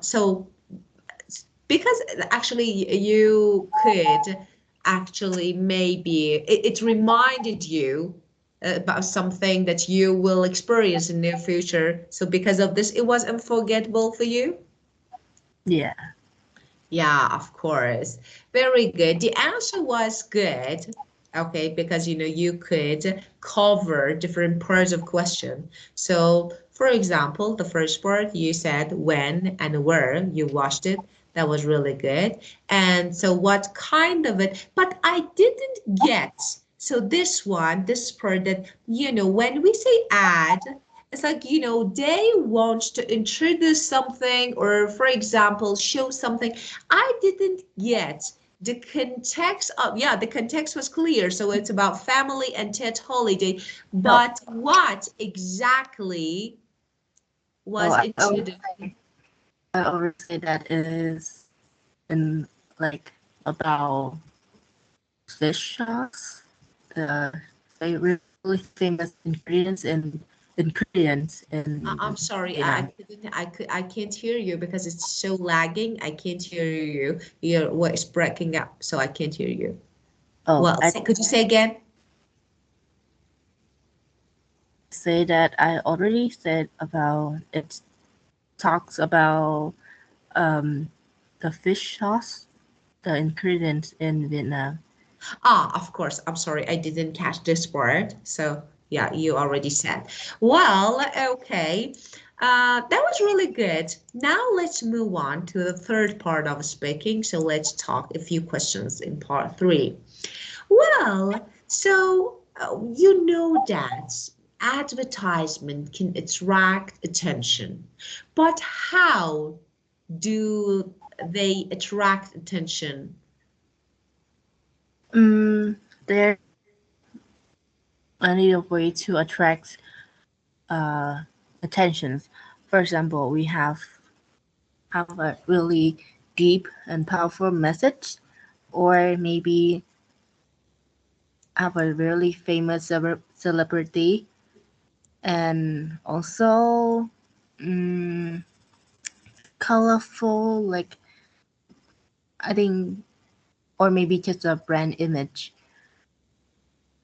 So because actually you could actually maybe it reminded you about something that you will experience in the near future. So because of this, it was unforgettable for you. Yeah. Yeah, of course. Very good. The answer was good. Okay, because you could cover different parts of question. So, for example, the first part you said when and where you watched it. That was really good. And so what kind of it, but I didn't get, so this part that, when we say ad, it's like, they want to introduce something or, for example, show something. I didn't get the context of, yeah, the context was clear. So it's about family and Tet holiday, but what exactly was introduced? I always say that is in like about fish sauce, the really famous ingredients in I'm sorry, Vietnam. I can't hear you because it's so lagging. I can't hear you. Your voice breaking up, so I can't hear you. Oh, Well, I could you say again? say that I already said about it. Talks about the fish sauce, the ingredients in Vietnam. Of course. I'm sorry, I didn't catch this word. So yeah, you already said. Well, okay. That was really good. Now let's move on to the third part of speaking. So let's talk a few questions in part 3. Well, so you know that advertisement can attract attention, but how do they attract attention? There any way to attract attentions. For example, we have a really deep and powerful message, or maybe have a really famous celebrity, and also colorful, like I think, or maybe just a brand image.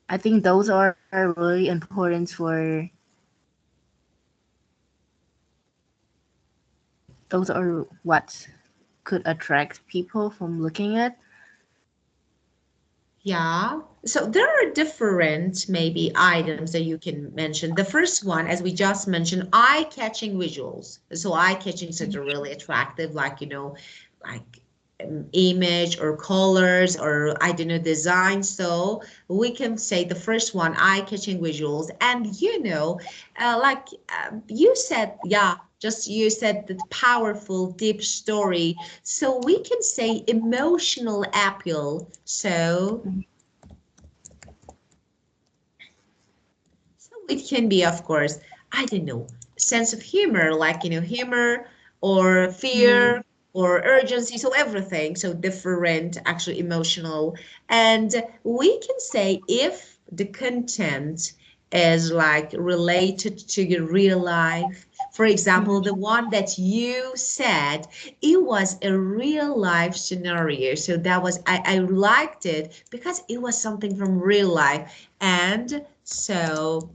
I think those are really important for those are what could attract people from looking at. Yeah, so there are different maybe items that you can mention. The first one, as we just mentioned, eye-catching visuals. So eye-catching such a really attractive, like, like image or colors or I don't know, design. So we can say the first one, eye-catching visuals. And like you said, yeah, just you said that powerful, deep story. So we can say emotional appeal. So it can be, of course, I don't know, sense of humor, like, humor or fear or urgency, so everything, so different, actually emotional. And we can say if the content is like related to your real life. For example, the one that you said, it was a real life scenario. So that was, I liked it because it was something from real life. And so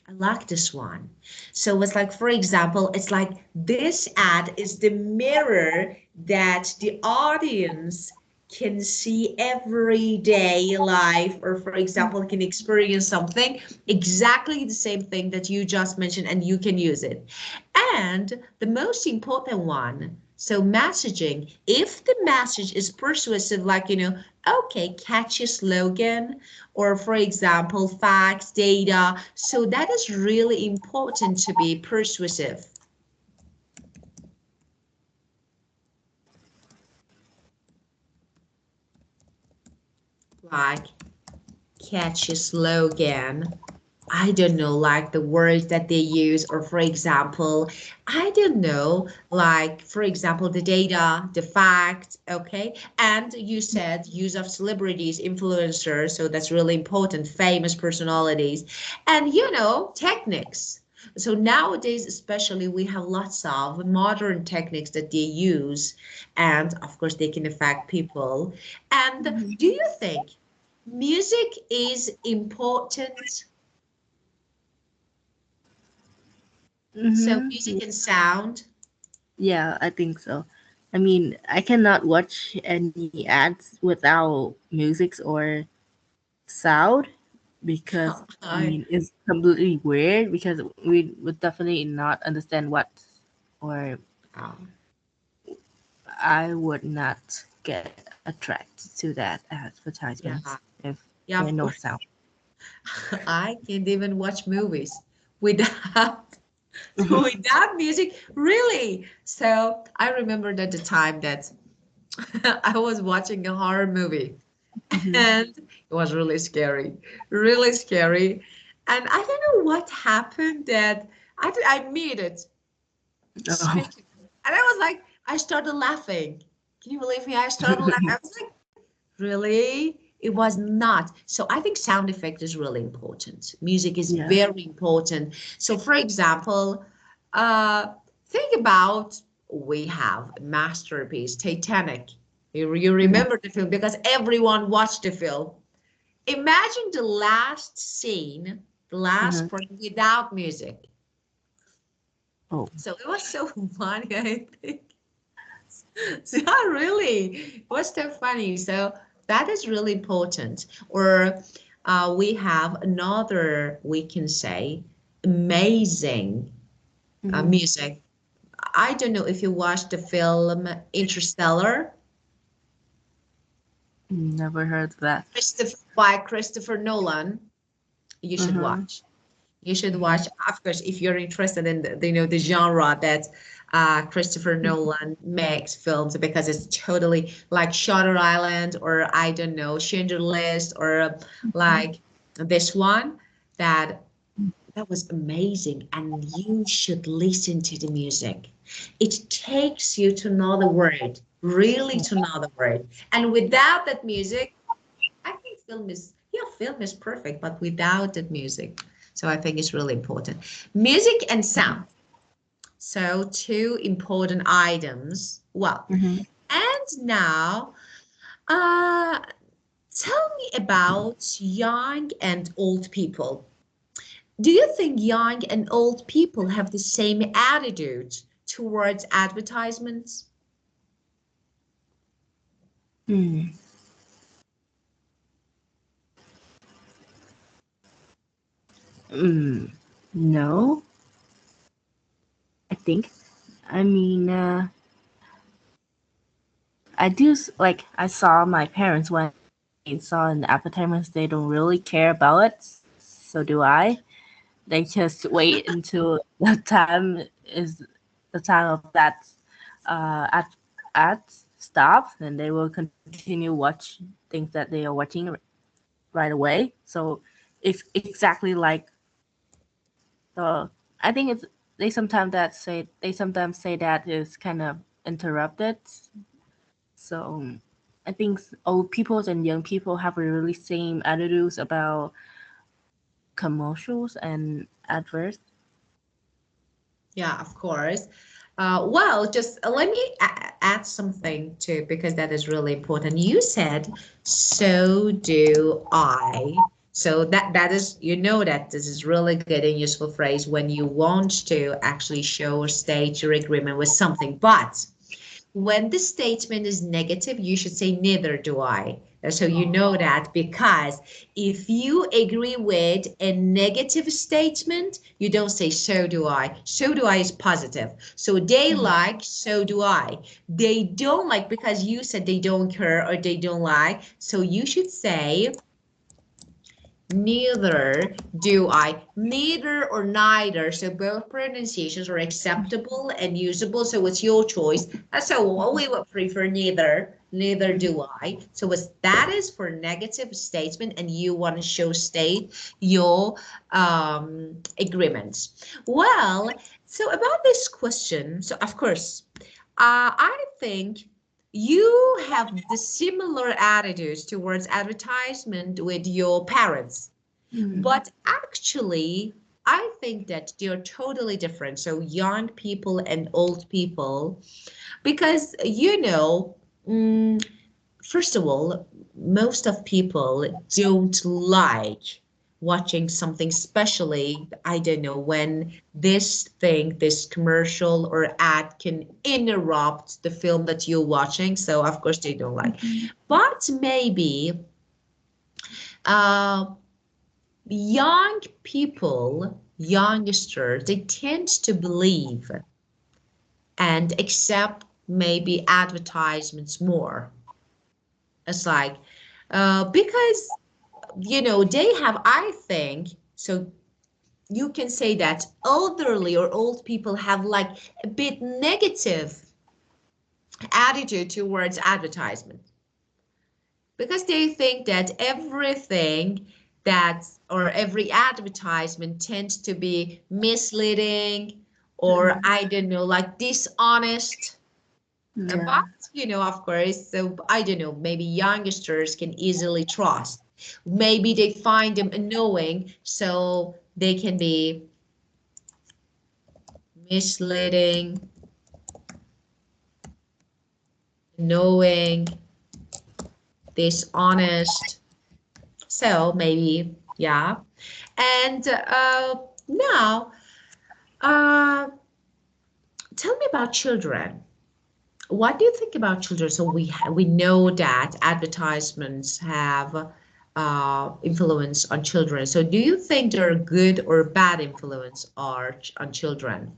I like this one. So it's like, for example, it's like this ad is the mirror that the audience can see everyday life, or for example, can experience something exactly the same thing that you just mentioned, and you can use it. And the most important one, so messaging, if the message is persuasive, like, okay, catchy slogan, or for example, facts, data. So that is really important to be persuasive. Like catchy slogan. I don't know, like the words that they use, or for example, I don't know, like for example, the data, the fact, okay? And you said use of celebrities, influencers, so that's really important, famous personalities, and techniques. So nowadays, especially, we have lots of modern techniques that they use, and of course, they can affect people. And do you think music is important? So music and sound. Yeah, I think so. I mean, I cannot watch any ads without music or sound because I I, mean it's completely weird because we would definitely not understand what, or um, I would not get attracted to that yeah, advertisements if yeah, there of are no course. sound. I can't even watch movies without Mhm, without music, really. So I remembered at the time that I was watching a horror movie mhm. and it was really scary, really scary. And I don't know what happened that I made it Oh. straight. And I was like, I started laughing. Can you believe me? I started laughing. I was like, really? It was not. So I think sound effect is really important. Music is Yeah. very important. So for example, uh, think about we have a masterpiece, Titanic. You Mhm, remember the film because everyone watched the film. Imagine the last scene, the last mhm. part without music. Oh. So it was so funny, I think. So, yeah, really, it was so funny. So that is really important. Or we have another, we can say, amazing Mhm. music. I don't know if you watched the film Interstellar, Never heard of that. By Christopher Nolan. You should Mhm, watch. You should mhm, watch, of course, if you're interested in the genre that Christopher mhm, Nolan makes films because it's totally like Shutter Island or I don't know, Schindler List or like this one that that was amazing and you should listen to the music. It takes you to another world, really to another world. And without that music, I think film is perfect, but without that music. So I think it's really important. Music and sound. So two important items. Well, mhm. and now uh tell me about young and old people. Do you think young and old people have the same attitude towards advertisements? Hmm. Mm. No, I think. I mean, I do like I saw my parents when they saw an advertisement, they don't really care about it. So do I. They just wait until the time is the time of that ad stops, and they will continue watch things that they are watching right away. So it's exactly like the. I think it's they sometimes say that is kind of interrupted. So I think old people and young people have a really same attitudes about commercials and adverts. Yeah, of course. Well, just let me add something too, because that is really important. You said, so do I. So that is, you know, that this is really good and useful phrase when you want to actually show or state your agreement with something. But when the statement is negative, you should say neither do I. So you know that because if you agree with a negative statement, you don't say so do I. So do I is positive. So they like, so do I. They don't like because you said they don't care or they don't like. So you should say neither do I. Neither or neither. So both pronunciations are acceptable and usable. So it's your choice. So we would prefer neither. Neither do I. So that is for negative statement, and you want to show state your agreements. Well, so about this question, so of course, I think you have the similar attitudes towards advertisement with your parents, Mm. but actually, I think that they're totally different. So young people and old people, because first of all, most of people don't like watching something, especially, I don't know, when this commercial or ad can interrupt the film that you're watching. So of course they don't like. Mhm. But maybe uh, young people, youngsters, they tend to believe and accept maybe advertisements more. It's like, because, you know, they have, I think, so you can say that elderly or old people have like a bit negative attitude towards advertisement because they think that everything that or every advertisement tends to be misleading or I don't know, like dishonest. Yeah. But, you know, of course, so I don't know, maybe youngsters can easily trust. Maybe they find them annoying, so they can be misleading, annoying, dishonest. So maybe, yeah. And now, uh, tell me about children. What do you think about children? So we know that advertisements have influence on children. So do you think they're a good or bad influence on children?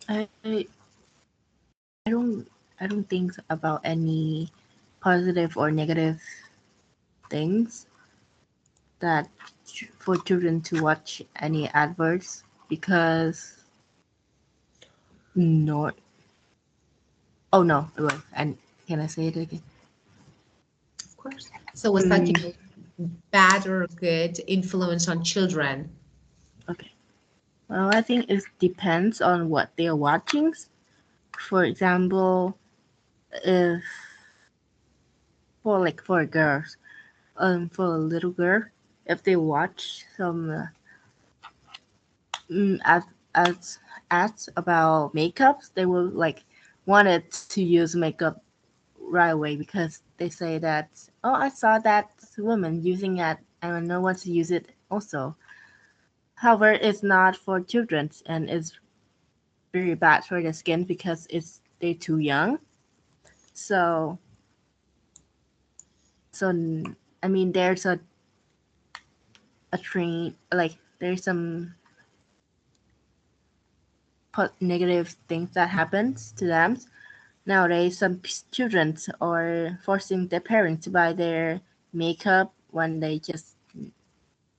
I I don't I don't think about any positive or negative things that for children to watch any adverts because no. Oh no, wait, and can I say it again? Of course. So it's like, you know, bad or good influence on children. Okay. Well, I think it depends on what they are watching. For example, if for girls, for a little girl, if they watch some ads, ads about makeups, they will like wanted to use makeup right away because they say that, oh, I saw that woman using it and I want to use it also. However, it's not for children and it's very bad for the skin because they're too young. So so I mean there's a train like there's some negative things that happens to them. Nowadays, some children are forcing their parents to buy their makeup when they just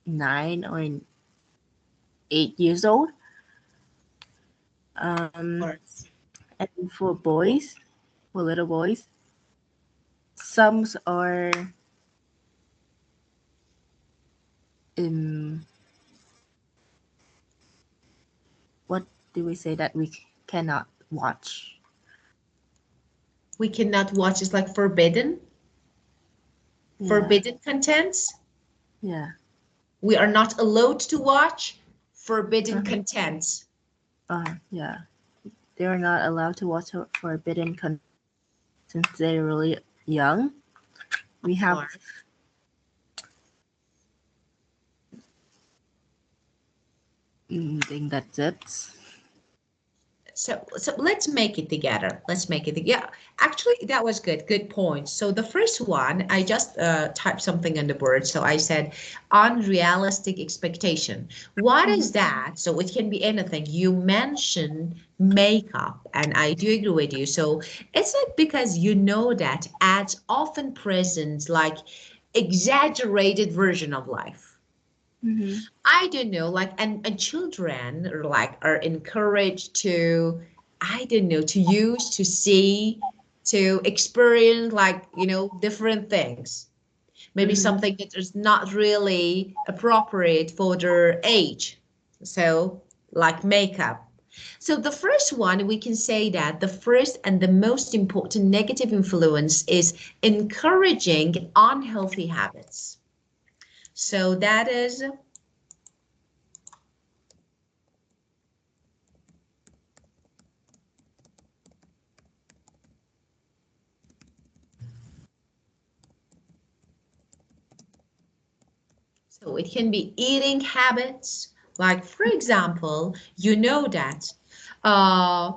9 or 8 years old. And for boys, for little boys, some are what do we say that we cannot watch? We cannot watch, it's like forbidden. Yeah. Forbidden contents. Yeah. We are not allowed to watch forbidden contents. Yeah. They are not allowed to watch forbidden content since they're really young. We have I think that's it. So let's make it together. Let's make it. Yeah, actually, that was good. Good point. So the first one, I just typed something on the board. So I said unrealistic expectation. What is that? So it can be anything. You mentioned makeup, and I do agree with you. So it's like because you know that ads often present like exaggerated version of life. I don't know, like, and children are like are encouraged to, I don't know, to use, to see, to experience, like, you know, different things. Maybe something that is not really appropriate for their age. So, like makeup. So the first one, we can say that the first and the most important negative influence is encouraging unhealthy habits. So that is so it can be eating habits. Like, for example, you know that uh,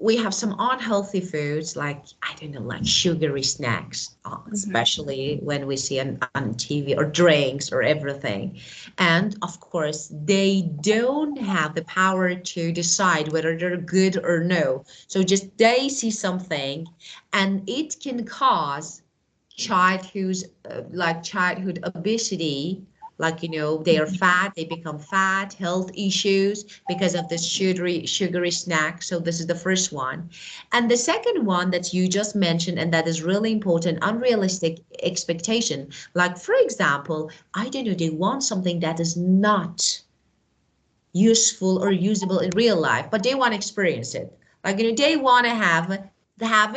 we have some unhealthy foods like, I don't know, like sugary snacks, especially when we see on TV, or drinks or everything. And of course, they don't have the power to decide whether they're good or no. So just they see something and it can cause childhood obesity, like, they are fat, they become fat, health issues because of this sugary snack. So this is the first one. And the second one that you just mentioned, and that is really important, unrealistic expectation. Like, for example, I don't know, they want something that is not useful or usable in real life, but they want to experience it. Like, they want to have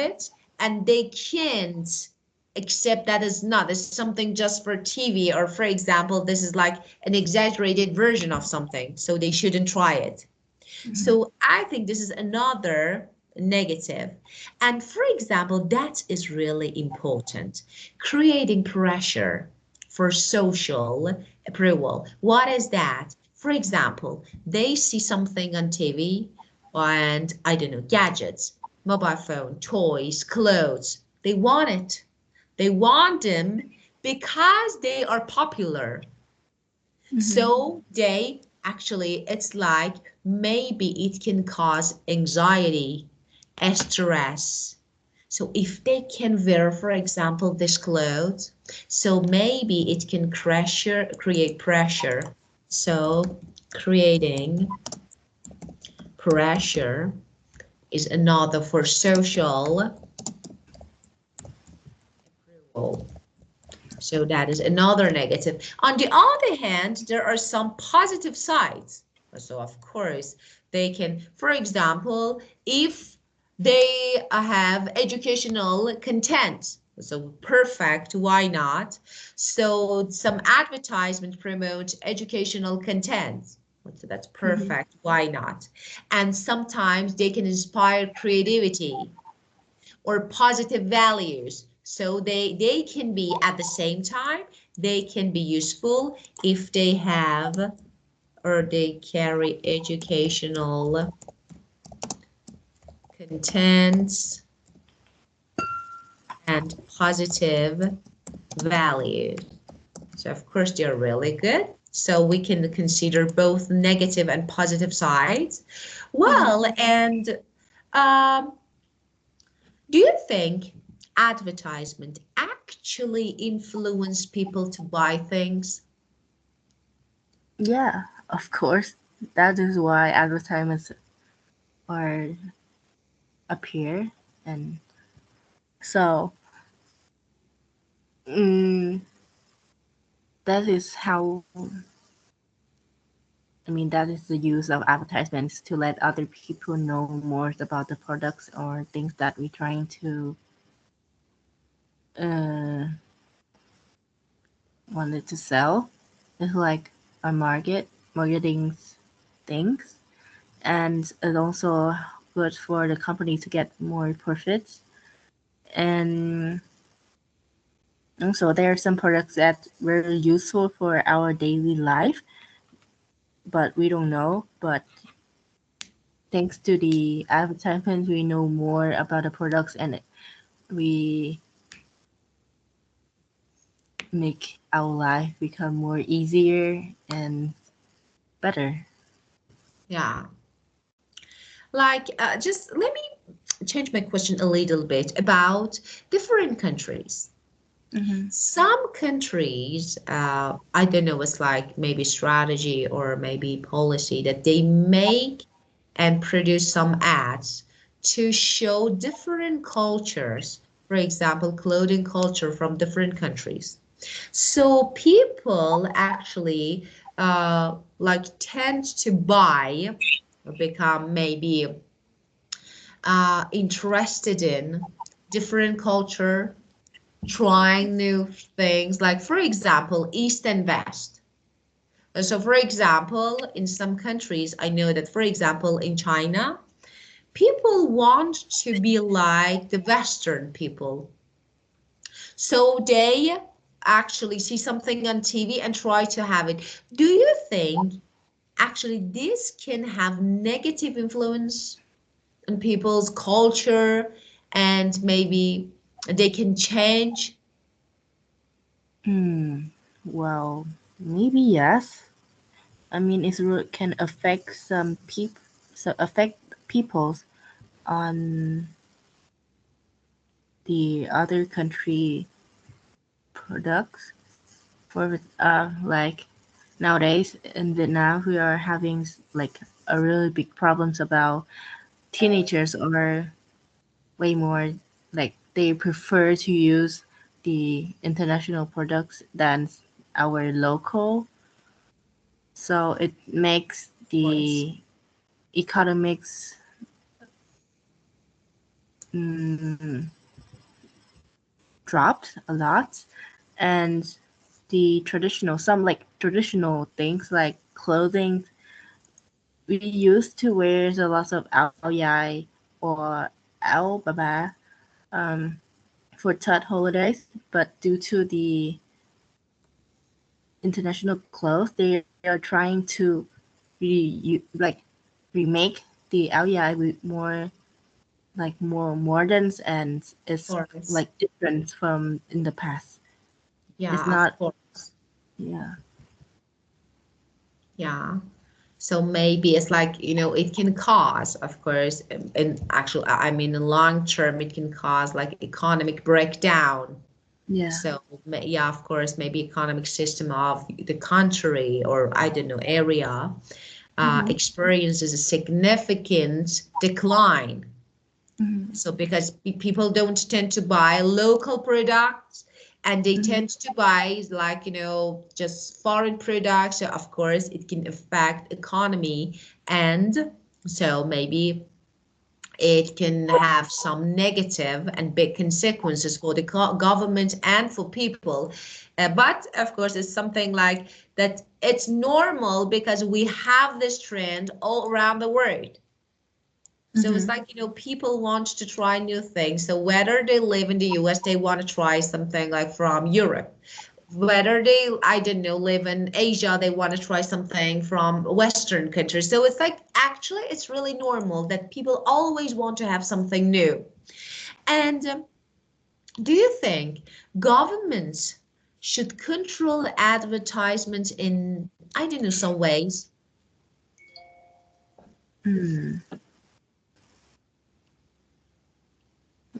it, and they can't accept that is not, this is something just for TV, or for example, this is like an exaggerated version of something, so they shouldn't try it. So I think this is another negative. And for example, that is really important. Creating pressure for social approval. What is that? For example, they see something on TV and, I don't know, gadgets, mobile phone, toys, clothes. They want it. They want them because they are popular. So they actually, it's like maybe it can cause anxiety, stress. So if they can wear, for example, this clothes, so maybe it can create pressure. So creating pressure is another for social approval. So that is another negative. On the other hand, there are some positive sides. So of course, they can, for example, if they have educational content, so perfect, why not? So some advertisement promote educational content. So that's perfect, why not? And sometimes they can inspire creativity or positive values. So they can be, at the same time, they can be useful if they have, or they carry educational contents and positive values. So of course they're really good. So we can consider both negative and positive sides. Well, and do you think advertisement actually influence people to buy things? Yeah, of course. That is why advertisements are appear, and so that is how, that is the use of advertisements, to let other people know more about the products or things that we're trying to wanted to sell. It's like a marketing things, and it's also good for the company to get more profits. And also there are some products that were useful for our daily life, but we don't know. But thanks to the advertisements, we know more about the products, and we make our life become more easier and better. Yeah. Like, just let me change my question a little bit about different countries. Some countries, I don't know, it's like maybe strategy or maybe policy that they make and produce some ads to show different cultures, for example, clothing culture from different countries. So people actually like tend to buy or become maybe interested in different culture, trying new things, like for example, East and West. So for example, in some countries, I know that, for example, in China, people want to be like the Western people. So they actually see something on TV and try to have it. Do you think actually this can have negative influence on people's culture, and maybe they can change? Well, maybe yes. I mean, can affect some people, so affect people's on the other country products. For like nowadays in Vietnam, we are having like a really big problems about teenagers or way more like they prefer to use the international products than our local. So it makes Of course. the economics mm, dropped a lot, and the some like traditional things like clothing we used to wear a lot of áo dài or áo baba um, for Tet holidays, but due to the international clothes, they are trying to like remake the áo dài with more modern, and it's Of course. like different from in the past. It's Yeah, of not, course. yeah. Yeah. So maybe it's like, it can cause, of course, in actual, I mean, in long term, it can cause like economic breakdown. Yeah. So yeah, of course, maybe economic system of the country, or I don't know, area experiences a significant decline. So because people don't tend to buy local products, and they tend to buy like, just foreign products. So of course it can affect economy, and so maybe it can have some negative and big consequences for the government and for people. But of course, it's something like that. It's normal because we have this trend all around the world. So it's like, people want to try new things. So whether they live in the US, they want to try something like from Europe. Whether they, I don't know, live in Asia, they want to try something from Western countries. So it's like, actually, it's really normal that people always want to have something new. And do you think governments should control advertisements in, I don't know, some ways?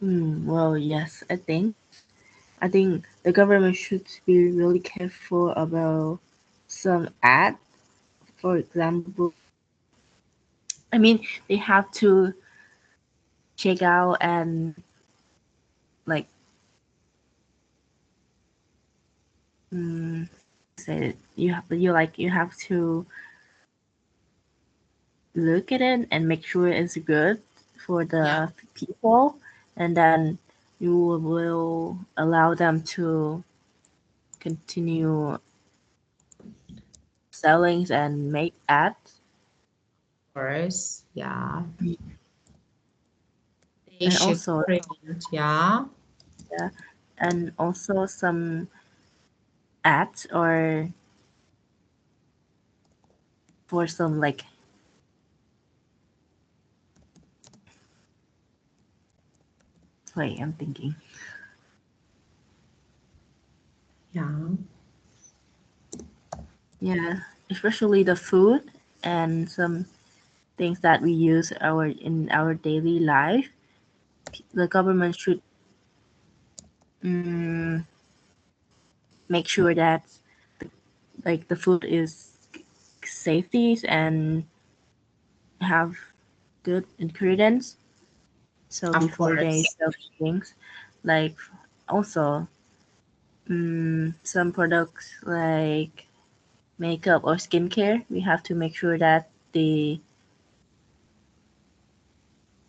Well, yes, I think the government should be really careful about some ad. For example, I mean, they have to check out and like say it. You have to look at it and make sure it's good for Yeah, the people, and then you will allow them to continue selling and make ads. of course. Yeah. They And should also, prevent, yeah. yeah, and also some ads or for some like wait, I'm thinking. Yeah. Yeah, especially the food and some things that we use in our daily life. The government should mm, make sure that like the food is safety and have good ingredients. So Of before they course. sell things, like also some products like makeup or skincare, we have to make sure that they're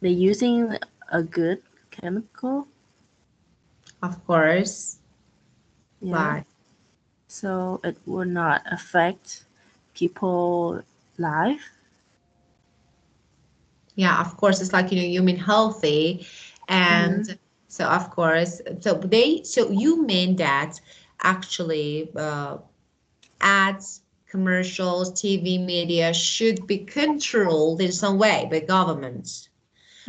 using a good chemical. Of course. Yeah, Like, so it will not affect people life. yeah, of course, it's like, you mean healthy. Mm-hmm. And so, of course, so you mean that actually ads, commercials, TV media should be controlled in some way by governments.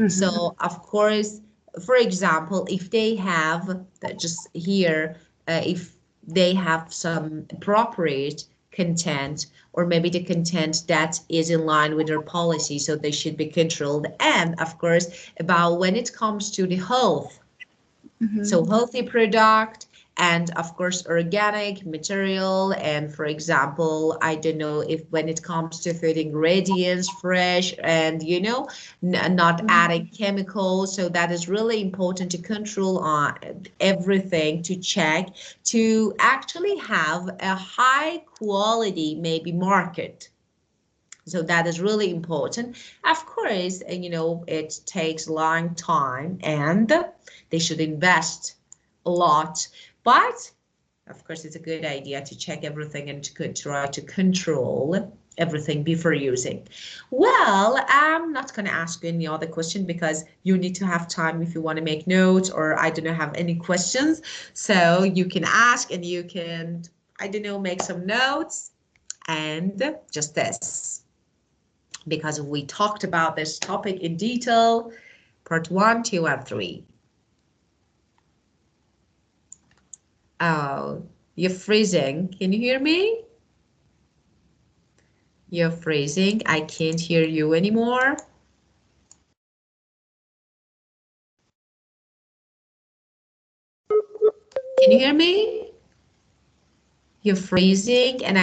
So of course, for example, if they have just here, if they have some appropriate content, or maybe the content that is in line with their policy, so they should be controlled. And of course, about when it comes to the health, so healthy product, and of course organic material, and for example, I don't know if when it comes to food ingredients, fresh, and you know, not adding chemicals. So that is really important to control on everything, to check, to actually have a high quality maybe market. So that is really important. Of course, and you know, it takes a long time and they should invest a lot, but of course, it's a good idea to check everything and to try to control everything before using. Well, I'm not going to ask you any other question because you need to have time if you want to make notes, or I don't know, have any questions. So you can ask and you can, I don't know, make some notes, and just this. Because we talked about this topic in detail, part 1, 2, and 3. Oh, you're freezing. Can you hear me? You're freezing. I can't hear you anymore. Can you hear me? You're freezing and I